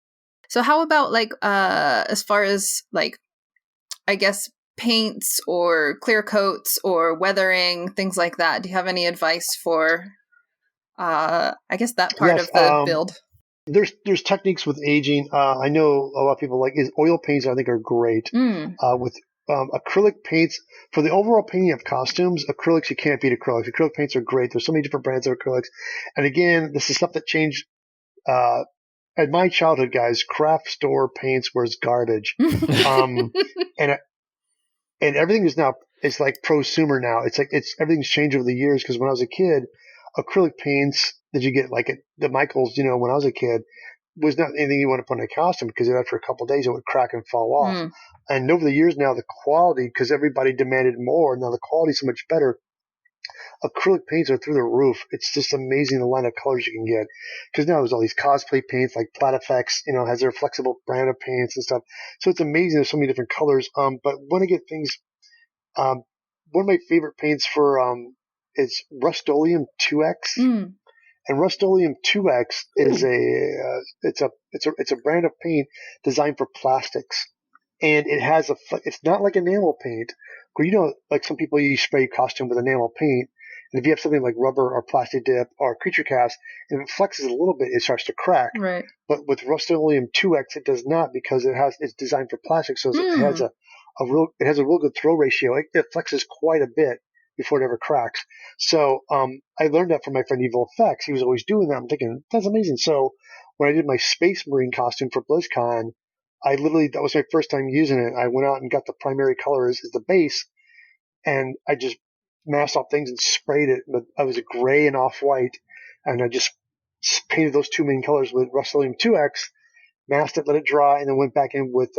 So how about as far as I guess paints or clear coats or weathering, things like that? Do you have any advice for I guess that part of the build? There's techniques with aging. I know a lot of people oil paints. I think are great with acrylic paints for the overall painting of costumes. Acrylics, you can't beat acrylics. Acrylic paints are great. There's so many different brands of acrylics, and again, this is stuff that changed. At my childhood, guys, craft store paints was garbage, and everything is now it's like prosumer now. It's everything's changed over the years because when I was a kid, acrylic paints that you get like at the Michaels, when I was a kid, was not anything you want to put in a costume because after a couple of days it would crack and fall off. And over the years now, the quality, because everybody demanded more, now the quality is so much better. Acrylic paints are through the roof. It's just amazing the line of colors you can get. Because now there's all these cosplay paints like Plattifex, has their flexible brand of paints and stuff. So it's amazing. There's so many different colors. But when I get things, one of my favorite paints for is Rust-Oleum 2X. And Rust-Oleum 2X is it's a brand of paint designed for plastics. And it has it's not like enamel paint where, like some people you spray your costume with enamel paint. And if you have something like rubber or plastic dip or Creature Cast, if it flexes a little bit, it starts to crack. Right. But with Rust-Oleum 2X, it does not because it's designed for plastic. So it has a real good throw ratio. It flexes quite a bit before it ever cracks. So I learned that from my friend Evil Effects. He was always doing that. I'm thinking, that's amazing. So when I did my Space Marine costume for BlizzCon, that was my first time using it. I went out and got the primary colors as the base, and I just masked off things and sprayed it. But I was a gray and off-white, and I just painted those two main colors with Rust-Oleum 2X, masked it, let it dry, and then went back in with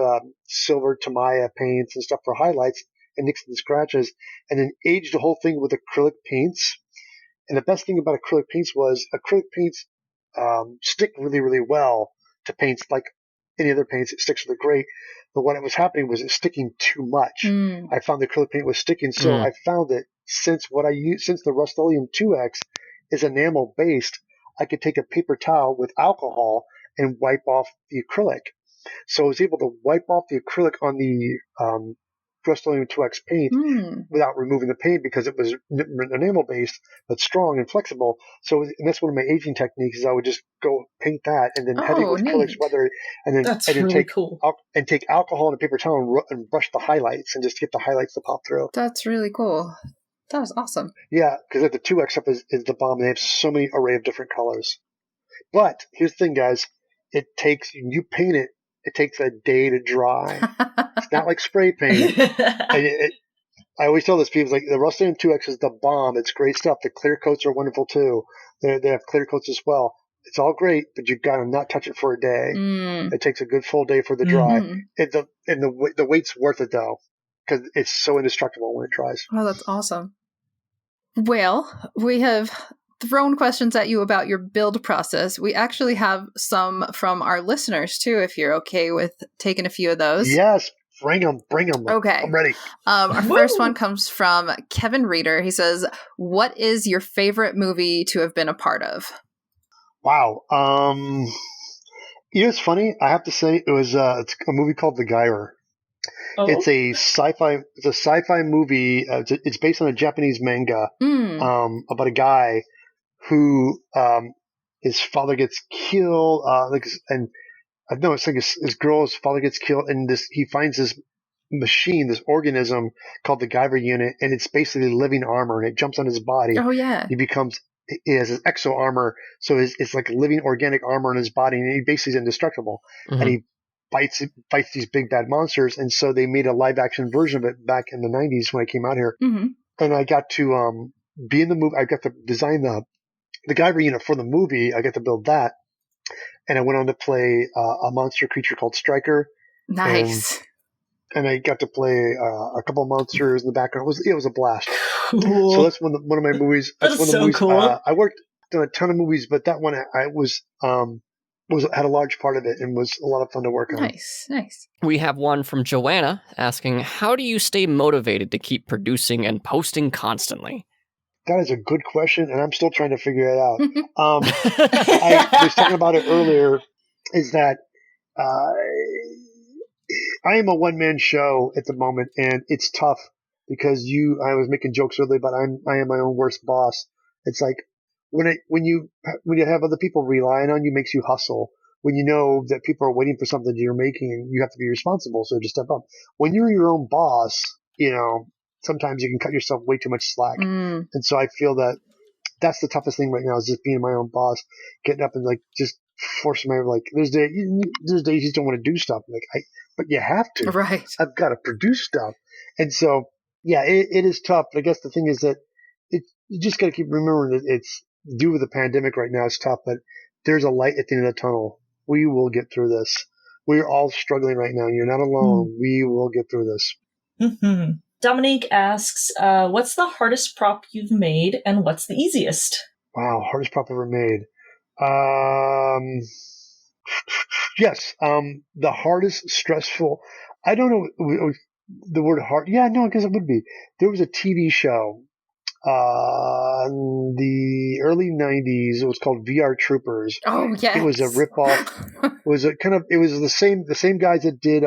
silver Tamiya paints and stuff for highlights, and nixed the scratches, and then aged the whole thing with acrylic paints. And the best thing about acrylic paints was acrylic paints stick really, really well to paints like any other paints. It sticks really great. But what was happening was it sticking too much. I found the acrylic paint was sticking, so I found that since the Rust-Oleum 2X is enamel based, I could take a paper towel with alcohol and wipe off the acrylic. So I was able to wipe off the acrylic on the Rust-Oleum 2X paint without removing the paint because it was enamel based but strong and flexible. So and that's one of my aging techniques is I would just go paint that and then head it with acrylics, take alcohol and a paper towel and brush the highlights and just get the highlights to pop through. That's really cool. That was awesome. Yeah, because the 2X stuff is the bomb. And they have so many array of different colors. But here's the thing, guys. You paint it, it takes a day to dry. It's not like spray paint. I always tell this people, like, the Rust-Oleum 2X is the bomb. It's great stuff. The clear coats are wonderful, too. They have clear coats as well. It's all great, but you got to not touch it for a day. It takes a good full day for the dry. The weight's worth it, though, because it's so indestructible when it dries. Oh, that's awesome. Well, we have thrown questions at you about your build process. We actually have some from our listeners, too, if you're okay with taking a few of those. Yes, bring them. Okay. I'm ready. Our first one comes from Kevin Reeder. He says, what is your favorite movie to have been a part of? Wow. It's funny. I have to say it's a movie called The Gyre. Oh. It's a sci-fi movie. It's based on a Japanese manga about a guy who his father gets killed. His girl's father gets killed, and he finds this machine, this organism called the Guyver unit, and it's basically living armor, and it jumps on his body. Oh yeah, he has his exo armor, so it's like living organic armor in his body, and he basically is indestructible, and he fights these big bad monsters. And so they made a live action version of it back in the 90s when I came out here, and I got to be in the movie. I got to design the Guyver unit for the movie. I got to build that, and I went on to play a monster creature called Striker. Nice. And I got to play a couple of monsters in the background. It was a blast. Cool. So that's one of my movies. That's one of the movies. Cool. I worked on a ton of movies, but that one had a large part of it and was a lot of fun to work on. Nice. We have one from Joanna asking, how do you stay motivated to keep producing and posting constantly? That is a good question, and I'm still trying to figure it out. I was talking about it earlier, is that I am a one-man show at the moment, and it's tough because I was making jokes earlier, but I am my own worst boss. It's like when you have other people relying on you, makes you hustle. When you know that people are waiting for something you're making, you have to be responsible, so just step up. When you're your own boss, sometimes you can cut yourself way too much slack. And so I feel that that's the toughest thing right now is just being my own boss, getting up and like just forcing there's days you just don't want to do stuff. But you have to. Right. I've got to produce stuff. And so, yeah, it is tough. But I guess the thing is that you just got to keep remembering that it's due to the pandemic right now. It's tough, but there's a light at the end of the tunnel. We will get through this. We're all struggling right now. You're not alone. We will get through this. Mm-hmm. Dominique asks, what's the hardest prop you've made and what's the easiest? Wow, hardest prop ever made. Yes, the hardest stressful. I don't know the word hard. Yeah, no, I guess it would be. There was a TV show in the early 90s. It was called VR Troopers. Oh, yes. It was a ripoff. It was the same guys that did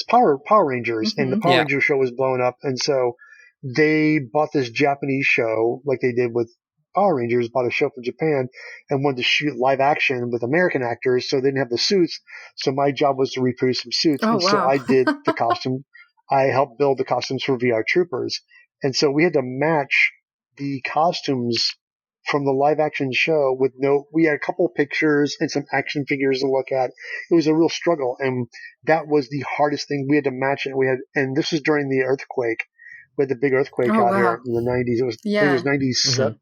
Power Rangers, and the Power Ranger show was blown up, and so they bought this Japanese show like they did with Power Rangers, bought a show from Japan and wanted to shoot live action with American actors, so they didn't have the suits. So my job was to reproduce some suits. So I did the costume. I helped build the costumes for VR Troopers. And so we had to match the costumes from the live action show we had a couple of pictures and some action figures to look at. It was a real struggle. And that was the hardest thing. We had to match it. And this was during the earthquake. We had the big earthquake out here in the 90s. It was 97.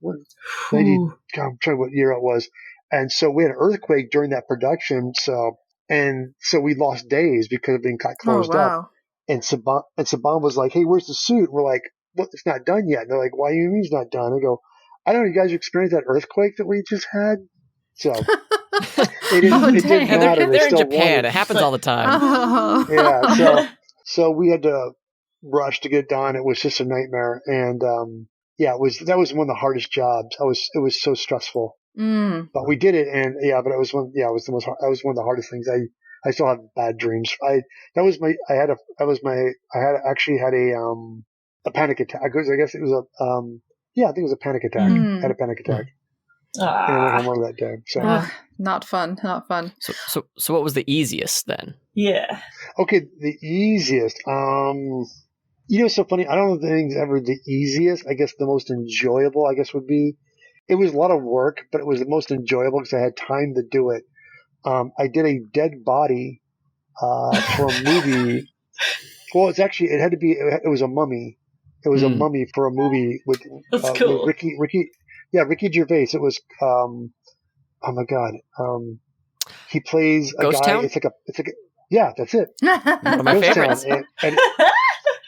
90, God, I'm trying to what year it was. And so we had an earthquake during that production. So we lost days because of being closed up. And Saban was like, "Hey, where's the suit?" We're like, "Well, it's not done yet." And they're like, "Why do you mean it's not done?" I go, "I don't know. You guys experienced that earthquake that we just had?" So it didn't And matter. They they're in still Japan. wanted. It happens all the time. Oh. Yeah. So we had to rush to get it done. It was just a nightmare. And that was one of the hardest jobs. It was so stressful. But we did it, and but it was one of the hardest things. I still have bad dreams. I actually had a panic attack. I guess it was I think it was a panic attack. I had a panic attack. And I went home early that day. So not fun. So what was the easiest then? Yeah. Okay, the easiest. It's so funny. I don't know if anything's ever the easiest. I guess the most enjoyable, would be. It was a lot of work, but it was the most enjoyable because I had time to do it. I did a dead body for a movie. Well, it was a mummy. It was a mummy for a movie with cool. with Ricky Gervais. It was oh my god. He plays a Ghost guy. Town? It's like a yeah, that's it. One of my Ghost favorites. Town.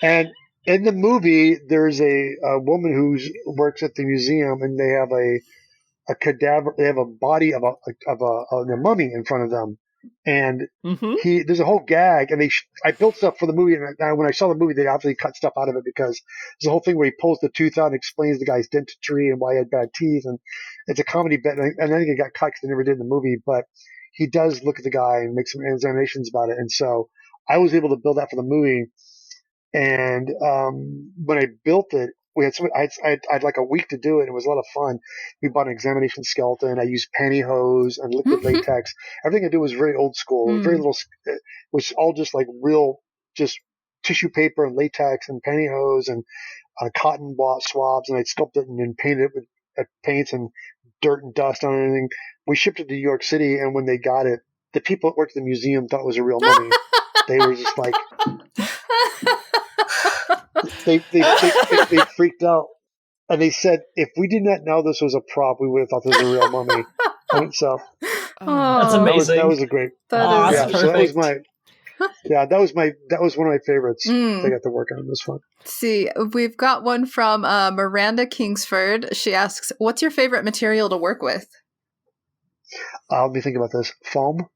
And in the movie, there's a woman who works at the museum, and they have a cadaver. They have a body of a mummy in front of them, and there's a whole gag. And I built stuff for the movie, and when I saw the movie, they obviously cut stuff out of it because there's a whole thing where he pulls the tooth out and explains the guy's dentistry and why he had bad teeth, and it's a comedy bit. And I think it got cut because they never did in the movie, but he does look at the guy and make some examinations about it, and so I was able to build that for the movie. And when I built it, we had I had like a week to do it. It was a lot of fun. We bought an examination skeleton. I used pantyhose and liquid latex. Everything I did was very old school. Very little. It was all just like real, just tissue paper and latex and pantyhose and cotton swabs. And I sculpted it and then painted it with paints and dirt and dust on everything. We shipped it to New York City, and when they got it, the people that worked at the museum thought it was a real mummy. They were just like. They freaked out, and they said if we did not know this was a prop, we would have thought this was a real mummy. And so that's amazing. That was a great. That's perfect. So that was one of my favorites. I got to work on. It was fun. See, we've got one from Miranda Kingsford. She asks, "What's your favorite material to work with?" Let me think about this. Foam.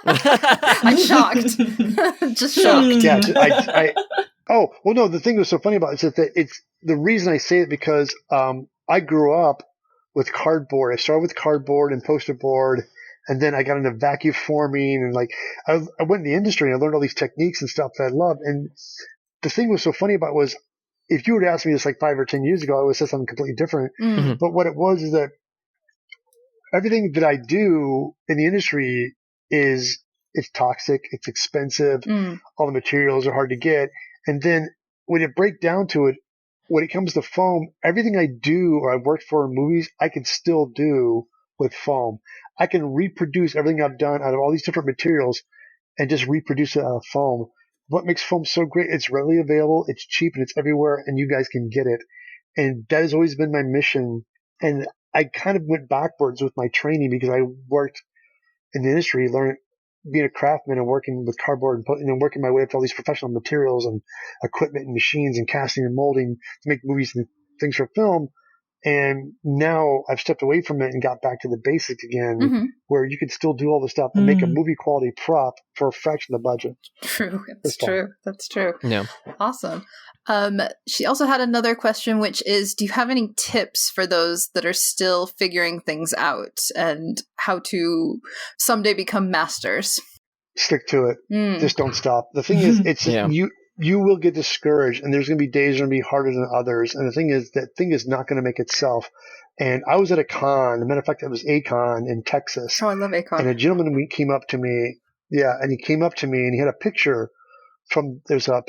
I'm shocked. Just shocked. Yeah, oh, well, no, the thing that was so funny about it is that it's the reason I say it because I grew up with cardboard. I started with cardboard and poster board, and then I got into vacuum forming, and I went in the industry and I learned all these techniques and stuff that I love. And the thing that was so funny about it was if you would ask me this like 5 or 10 years ago, I would have said something completely different. But what it was is that everything that I do in the industry it's toxic, it's expensive, all the materials are hard to get. And then when it breaks down to it, when it comes to foam, everything I do or I've worked for in movies, I can still do with foam. I can reproduce everything I've done out of all these different materials and just reproduce it out of foam. What makes foam so great? It's readily available, it's cheap, and it's everywhere, and you guys can get it. And that has always been my mission. And I kind of went backwards with my training because I worked in the industry, learned being a craftsman and working with cardboard and working my way up to all these professional materials and equipment and machines and casting and molding to make movies and things for film. And now I've stepped away from it and got back to the basics again, where you can still do all the stuff and make a movie quality prop for a fraction of the budget. True. It's true. That's true. Yeah. Awesome. She also had another question, which is, do you have any tips for those that are still figuring things out and how to someday become masters? Stick to it. Just don't stop. The thing is, it's you will get discouraged, and there's going to be days that are going to be harder than others. And the thing is, that thing is not going to make itself. And I was at a con. As a matter of fact, it was A-Con in Texas. Oh, I love A-Con. And a gentleman came up to me. Yeah, and he came up to me, and he had a picture from it was a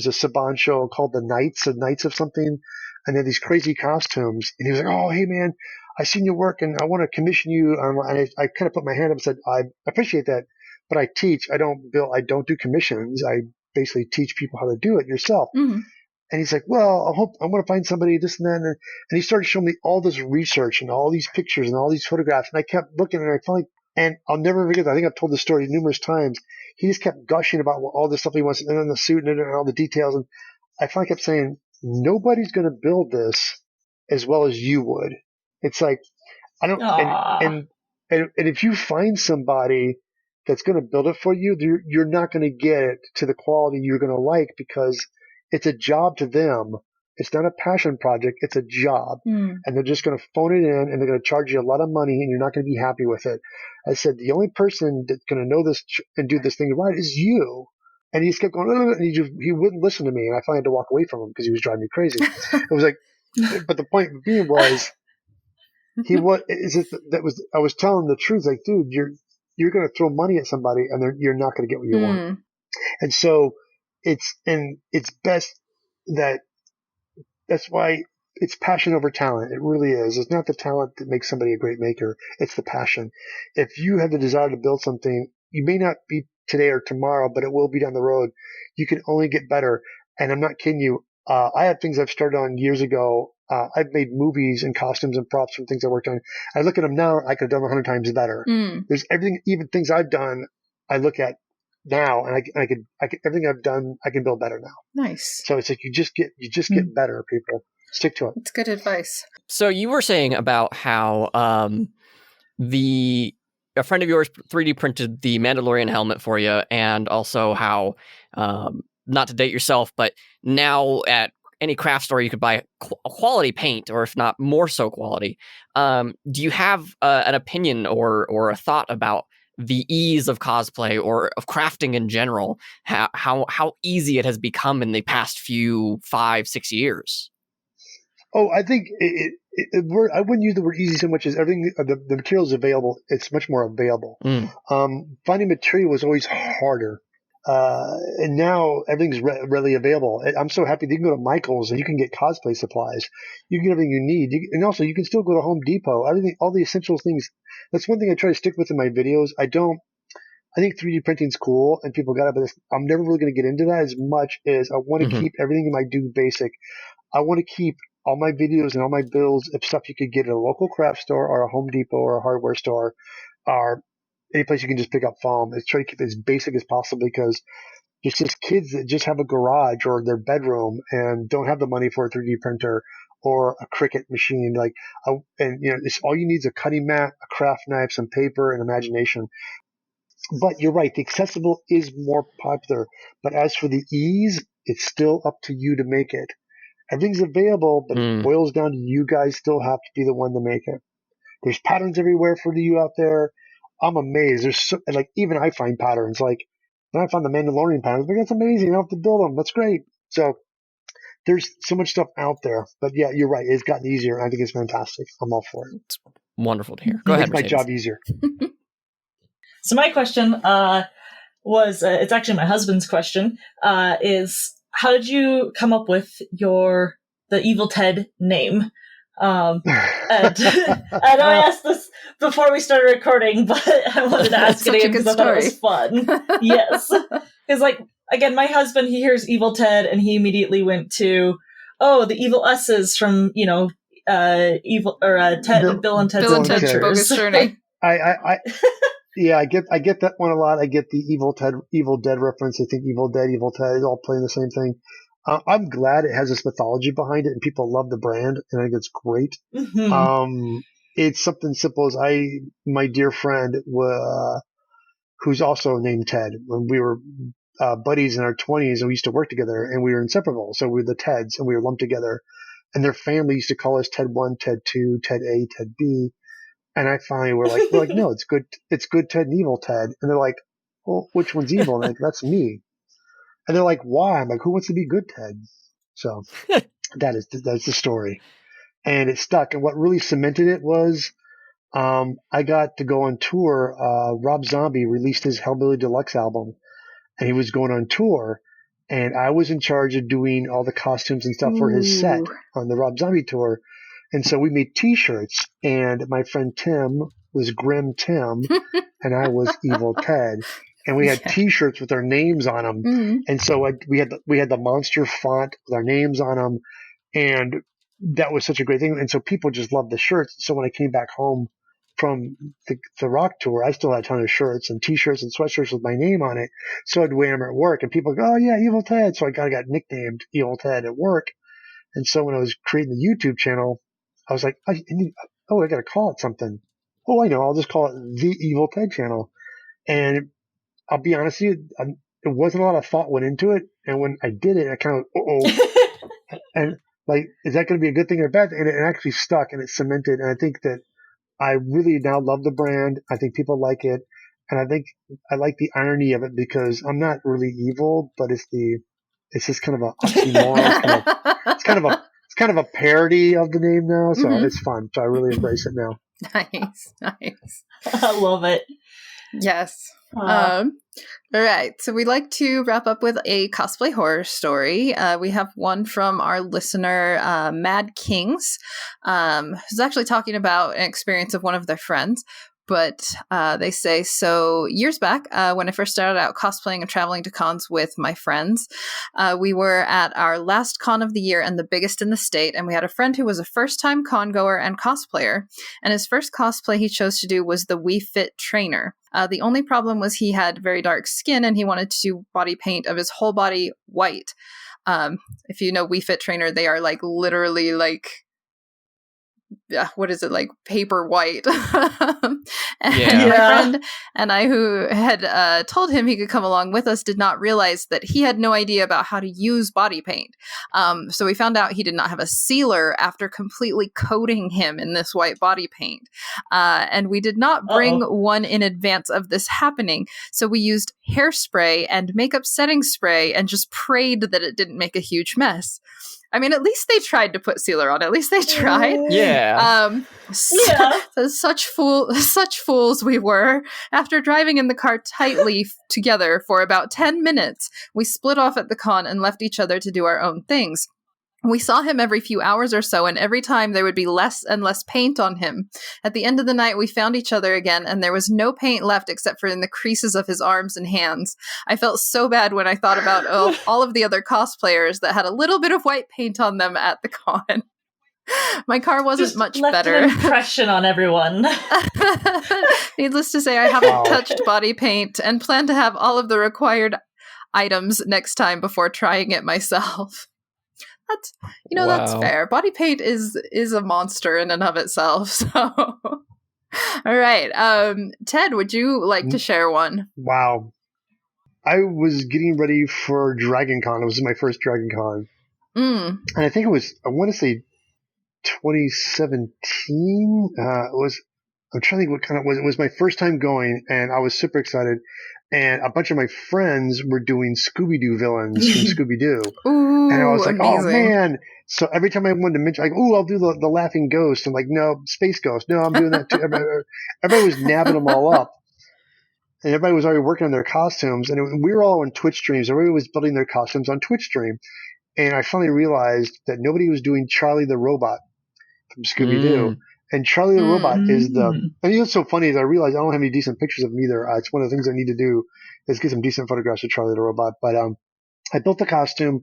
Saban show called The Knights of something, and they had these crazy costumes. And he was like, "Oh, hey man, I seen your work, and I want to commission you." And I kind of put my hand up and said, "I appreciate that, but I teach. I don't do commissions. I basically teach people how to do it yourself." And he's like, "Well, I'm going to find somebody this and that." And he started showing me all this research and all these pictures and all these photographs. And I kept looking, and I finally And I'll never forget that. I think I've told this story numerous times. He just kept gushing about all this stuff he wants, and then the suit and all the details. And I finally kept saying, nobody's going to build this as well as you would. It's like, I don't, and if you find somebody that's going to build it for you, you're not going to get it to the quality you're going to like, because it's a job to them. It's not a passion project. It's a job. And they're just going to phone it in, and they're going to charge you a lot of money, and you're not going to be happy with it. I said, the only person that's going to know this and do this thing right is you. And he just kept going, and he wouldn't listen to me. And I finally had to walk away from him because he was driving me crazy. It was like, but the point being was, I was telling the truth. Like, dude, you're going to throw money at somebody, and you're not going to get what you want. And so it's best that's why it's passion over talent. It really is. It's not the talent that makes somebody a great maker. It's the passion. If you have the desire to build something, you may not be today or tomorrow, but it will be down the road. You can only get better. And I'm not kidding you. I have things I've started on years ago. I've made movies and costumes and props from things I worked on. I look at them now, I could have done 100 times better. There's everything, even things I've done, I look at now, and I could everything I've done, I can build better now. Nice. So it's like you just get better, people. Stick to it. That's good advice. So you were saying about how a friend of yours 3D printed the Mandalorian helmet for you, and also how not to date yourself, but now at any craft store you could buy quality paint, or if not more so quality. Do you have an opinion or a thought about the ease of cosplay or of crafting in general, how easy it has become in the past few 5-6 years? Oh, I think I wouldn't use the word easy so much as everything, the material is available. It's much more available. Finding material was always harder. And now everything's readily available. I'm so happy that you can go to Michael's and you can get cosplay supplies. You can get everything you need. And also you can still go to Home Depot. Everything, all the essential things. That's one thing I try to stick with in my videos. I think 3D printing's cool and people got it, but I'm never really going to get into that as much as I want to keep everything in my do basic. I want to keep all my videos and all my builds of stuff you could get at a local craft store or a Home Depot or a hardware store, or any place you can just pick up foam. It's try to keep it as basic as possible, because there's just kids that just have a garage or their bedroom and don't have the money for a 3D printer or a Cricut machine. It's all you need is a cutting mat, a craft knife, some paper, and imagination. But you're right, the accessible is more popular. But as for the ease, it's still up to you to make it. Everything's available, but it boils down to you guys still have to be the one to make it. There's patterns everywhere for you out there. I'm amazed. There's even I find patterns. Like when I found the Mandalorian patterns, that's amazing. I don't have to build them. That's great. So there's so much stuff out there. But yeah, you're right. It's gotten easier. I think it's fantastic. I'm all for it. It's wonderful to hear. Go ahead. Make my job easier. So my question was, it's actually my husband's question, is how did you come up with the Evil Ted name? And I know I asked this before we started recording, but I wanted to ask it again because I thought it was fun. Yes. Because again, my husband, he hears Evil Ted and he immediately went to, the evil S's from, Bill and Ted's Bogus Journey. Yeah, I get that one a lot. I get the Evil Dead reference. I think Evil Dead is all playing the same thing. I'm glad it has this mythology behind it, and people love the brand, and I think it's great. It's something simple as my dear friend, who's also named Ted, when we were buddies in our 20s, and we used to work together, and we were inseparable. So we were the Teds, and we were lumped together. And their family used to call us Ted 1, Ted 2, Ted A, Ted B. And I finally we're like, no, it's good Ted and evil Ted. And they're like, well, which one's evil? And I'm like, that's me. And they're like, why? I'm like, who wants to be good Ted? So that's the story. And it stuck. And what really cemented it was, I got to go on tour. Rob Zombie released his Hellbilly Deluxe album, and he was going on tour. And I was in charge of doing all the costumes and stuff for his set on the Rob Zombie tour. And so we made T-shirts, and my friend Tim was Grim Tim, and I was Evil Ted. And we had T-shirts with our names on them. And so we had the monster font with our names on them, and that was such a great thing. And so people just loved the shirts. So when I came back home from the rock tour, I still had a ton of shirts and t-shirts and sweatshirts with my name on it. So I'd wear them at work and people go, oh yeah, Evil Ted. So I got nicknamed Evil Ted at work. And so when I was creating the YouTube channel, I was like, I got to call it something. Oh, I know. I'll just call it the Evil Ted channel. And I'll be honest with you, it wasn't a lot of thought went into it. And when I did it, I kind of, and like, is that going to be a good thing or a bad thing? And it actually stuck and it cemented. And I think that I really now love the brand. I think people like it. And I think I like the irony of it because I'm not really evil, but it's just kind of a oxymoron. It's kind of a parody of the name now. So it's fun. So I really embrace it now. Nice. I love it. Yes. All right. So we like to wrap up with a cosplay horror story. We have one from our listener, Mad Kings, who's actually talking about an experience of one of their friends. But they say, so years back, when I first started out cosplaying and traveling to cons with my friends, we were at our last con of the year and the biggest in the state. And we had a friend who was a first-time con goer and cosplayer. And his first cosplay he chose to do was the Wii Fit Trainer. The only problem was he had very dark skin and he wanted to do body paint of his whole body white. If you know Wii Fit Trainer, they are like literally like, what is it, like paper white. And my friend and I, who had told him he could come along with us, did not realize that he had no idea about how to use body paint. So we found out he did not have a sealer after completely coating him in this white body paint. And we did not bring one in advance of this happening. So we used hairspray and makeup setting spray and just prayed that it didn't make a huge mess. I mean, at least they tried to put sealer on. At least they tried. Yeah. So such fools we were. After driving in the car tightly together for about 10 minutes, we split off at the con and left each other to do our own things. We saw him every few hours or so, and every time there would be less and less paint on him. At the end of the night, we found each other again, and there was no paint left except for in the creases of his arms and hands. I felt so bad when I thought about all of the other cosplayers that had a little bit of white paint on them at the con. My car wasn't Just much left better. An impression on everyone. Needless to say, I haven't touched body paint and plan to have all of the required items next time before trying it myself. That's fair. Body paint is a monster in and of itself. So, all right, Ted, would you like to share one? Wow, I was getting ready for Dragon Con. It was my first Dragon Con, and I think it was, I want to say 2017. I'm trying to think what kind of was. It was my first time going, and I was super excited. And a bunch of my friends were doing Scooby-Doo Villains from Scooby-Doo. Ooh, and I was like, amazing. oh, man. So every time I wanted to mention, like, oh, I'll do the laughing ghost. I'm like, no, space ghost. No, I'm doing that too. Everybody was nabbing them all up. And everybody was already working on their costumes. And we were all on Twitch streams. Everybody was building their costumes on Twitch stream. And I finally realized that nobody was doing Charlie the Robot from Scooby-Doo. And Charlie the Robot is and you know what's so funny is I realized I don't have any decent pictures of him either. It's one of the things I need to do is get some decent photographs of Charlie the Robot. But I built the costume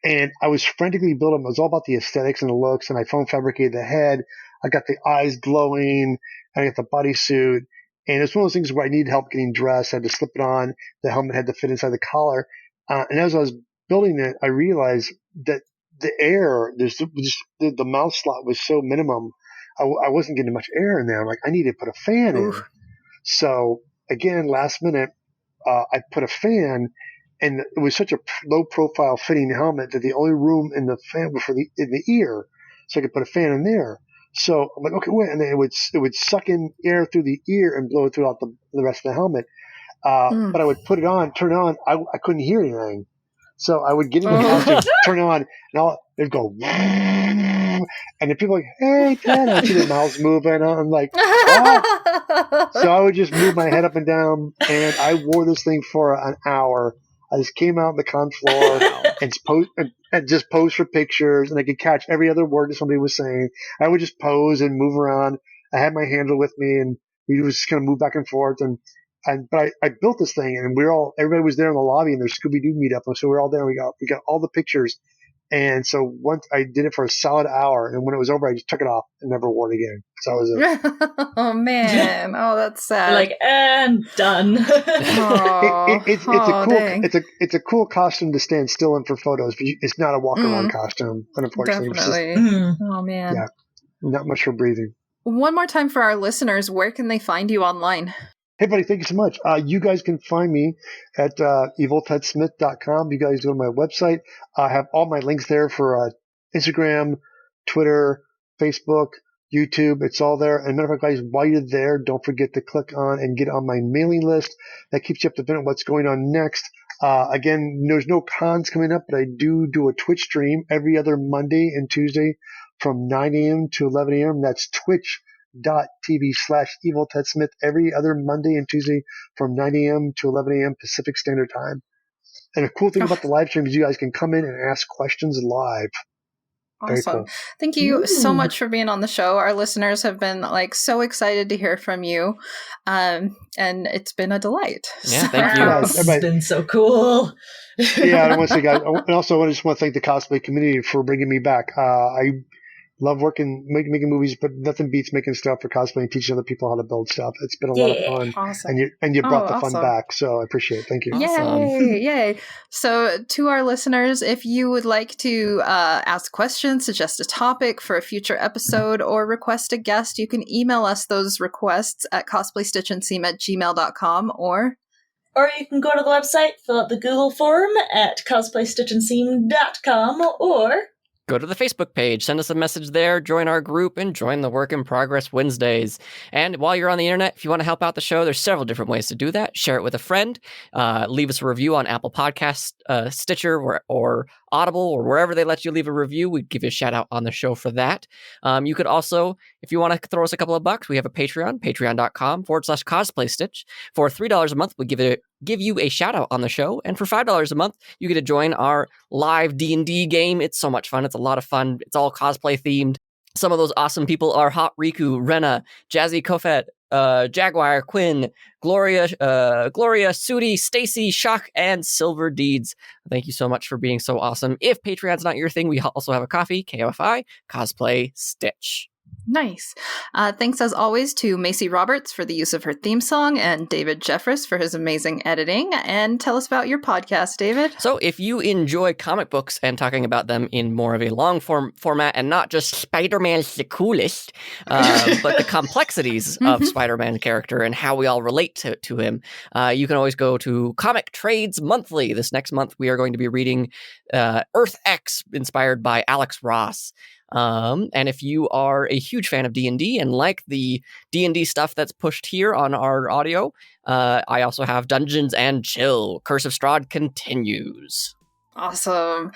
and I was frantically building. It was all about the aesthetics and the looks, and I foam fabricated the head. I got the eyes glowing. I got the bodysuit. And it's one of those things where I needed help getting dressed. I had to slip it on. The helmet had to fit inside the collar. And as I was building it, I realized that the air, the mouth slot was so minimum. I wasn't getting much air in there. I'm like, I need to put a fan in. So again, last minute, I put a fan, and it was such a low profile fitting helmet that the only room in the fan was in the ear, so I could put a fan in there. So I'm like, okay, wait, and then it would suck in air through the ear and blow it throughout the rest of the helmet. But I would put it on, turn it on, I couldn't hear anything. So I would get in the costume, turn it on, and it'd go. And then people are like, hey, Ted, I see their mouths moving. I'm like, what? So I would just move my head up and down, and I wore this thing for an hour. I just came out on the con floor and just pose for pictures, and I could catch every other word that somebody was saying. I would just pose and move around. I had my handle with me, and we would just kind of move back and forth. But I built this thing, and everybody was there in the lobby in their Scooby-Doo meetup, and so we were all there. We got all the pictures. And so once I did it for a solid hour, and when it was over, I just took it off and never wore it again. So that was it. Oh man! Oh, that's sad. Like, and done. It's a cool costume to stand still in for photos, but it's not a walk around costume, unfortunately. Definitely. Oh man. Yeah, not much for breathing. One more time for our listeners, where can they find you online? Hey, buddy, thank you so much. You guys can find me at eviltedsmith.com. You guys go to my website. I have all my links there for Instagram, Twitter, Facebook, YouTube. It's all there. And matter of fact, guys, while you're there, don't forget to click on and get on my mailing list. That keeps you up to date on what's going on next. Again, there's no cons coming up, but I do a Twitch stream every other Monday and Tuesday from 9 a.m. to 11 a.m. That's twitch.tv/eviltedsmith every other Monday and Tuesday from 9 a.m. to 11 a.m. Pacific Standard Time. And a cool thing about the live stream is you guys can come in and ask questions live. Awesome. Cool. Thank you so much for being on the show. Our listeners have been like so excited to hear from you. And it's been a delight. Yeah, thank you. It's been so cool. Yeah, and once again, and also I just want to thank the cosplay community for bringing me back. I love working, making movies, but nothing beats making stuff for cosplay and teaching other people how to build stuff. It's been a lot of fun. Awesome. And you brought the fun back, so I appreciate it. Thank you. Awesome. Yay. So to our listeners, if you would like to ask questions, suggest a topic for a future episode, or request a guest, you can email us those requests at cosplaystitchandseam@gmail.com Or you can go to the website, fill out the Google form at cosplaystitchandseam.com, or go to the Facebook page, send us a message there, join our group, and join the Work in Progress Wednesdays. And while you're on the internet, if you want to help out the show, there's several different ways to do that. Share it with a friend, leave us a review on Apple Podcasts, Stitcher, or Audible, or wherever they let you leave a review. We'd give you a shout out on the show for that. You could also, if you want to throw us a couple of bucks, we have a Patreon, patreon.com/CosplayStitch. For $3 a month, we give you a shout out on the show, and for $5 a month you get to join our live D&D game. It's so much fun. It's a lot of fun. It's all cosplay themed. Some of those awesome people are Hot Riku, Rena, Jazzy Kofet, Jaguar, Quinn, Gloria, Sudi, Stacy, Shock, and Silver Deeds. Thank you so much for being so awesome. If Patreon's not your thing, we also have a coffee, KOFI, Cosplay Stitch. Nice. Thanks as always to Macy Roberts for the use of her theme song, and David Jeffress for his amazing editing. And tell us about your podcast, David. So if you enjoy comic books and talking about them in more of a long format and not just Spider-Man's the coolest, but the complexities of Spider-Man character and how we all relate to him, you can always go to Comic Trades Monthly. This next month we are going to be reading Earth X, inspired by Alex Ross. And if you are a huge fan of D&D and like the D&D stuff that's pushed here on our audio, I also have Dungeons and Chill. Curse of Strahd continues. Awesome.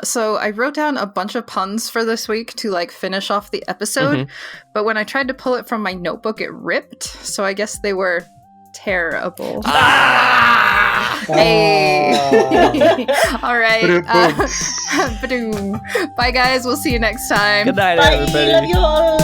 So I wrote down a bunch of puns for this week to finish off the episode, but when I tried to pull it from my notebook, it ripped. So I guess they were terrible. Hey. All right. Bye, guys. We'll see you next time. Good night, bye. everybody. Love you all.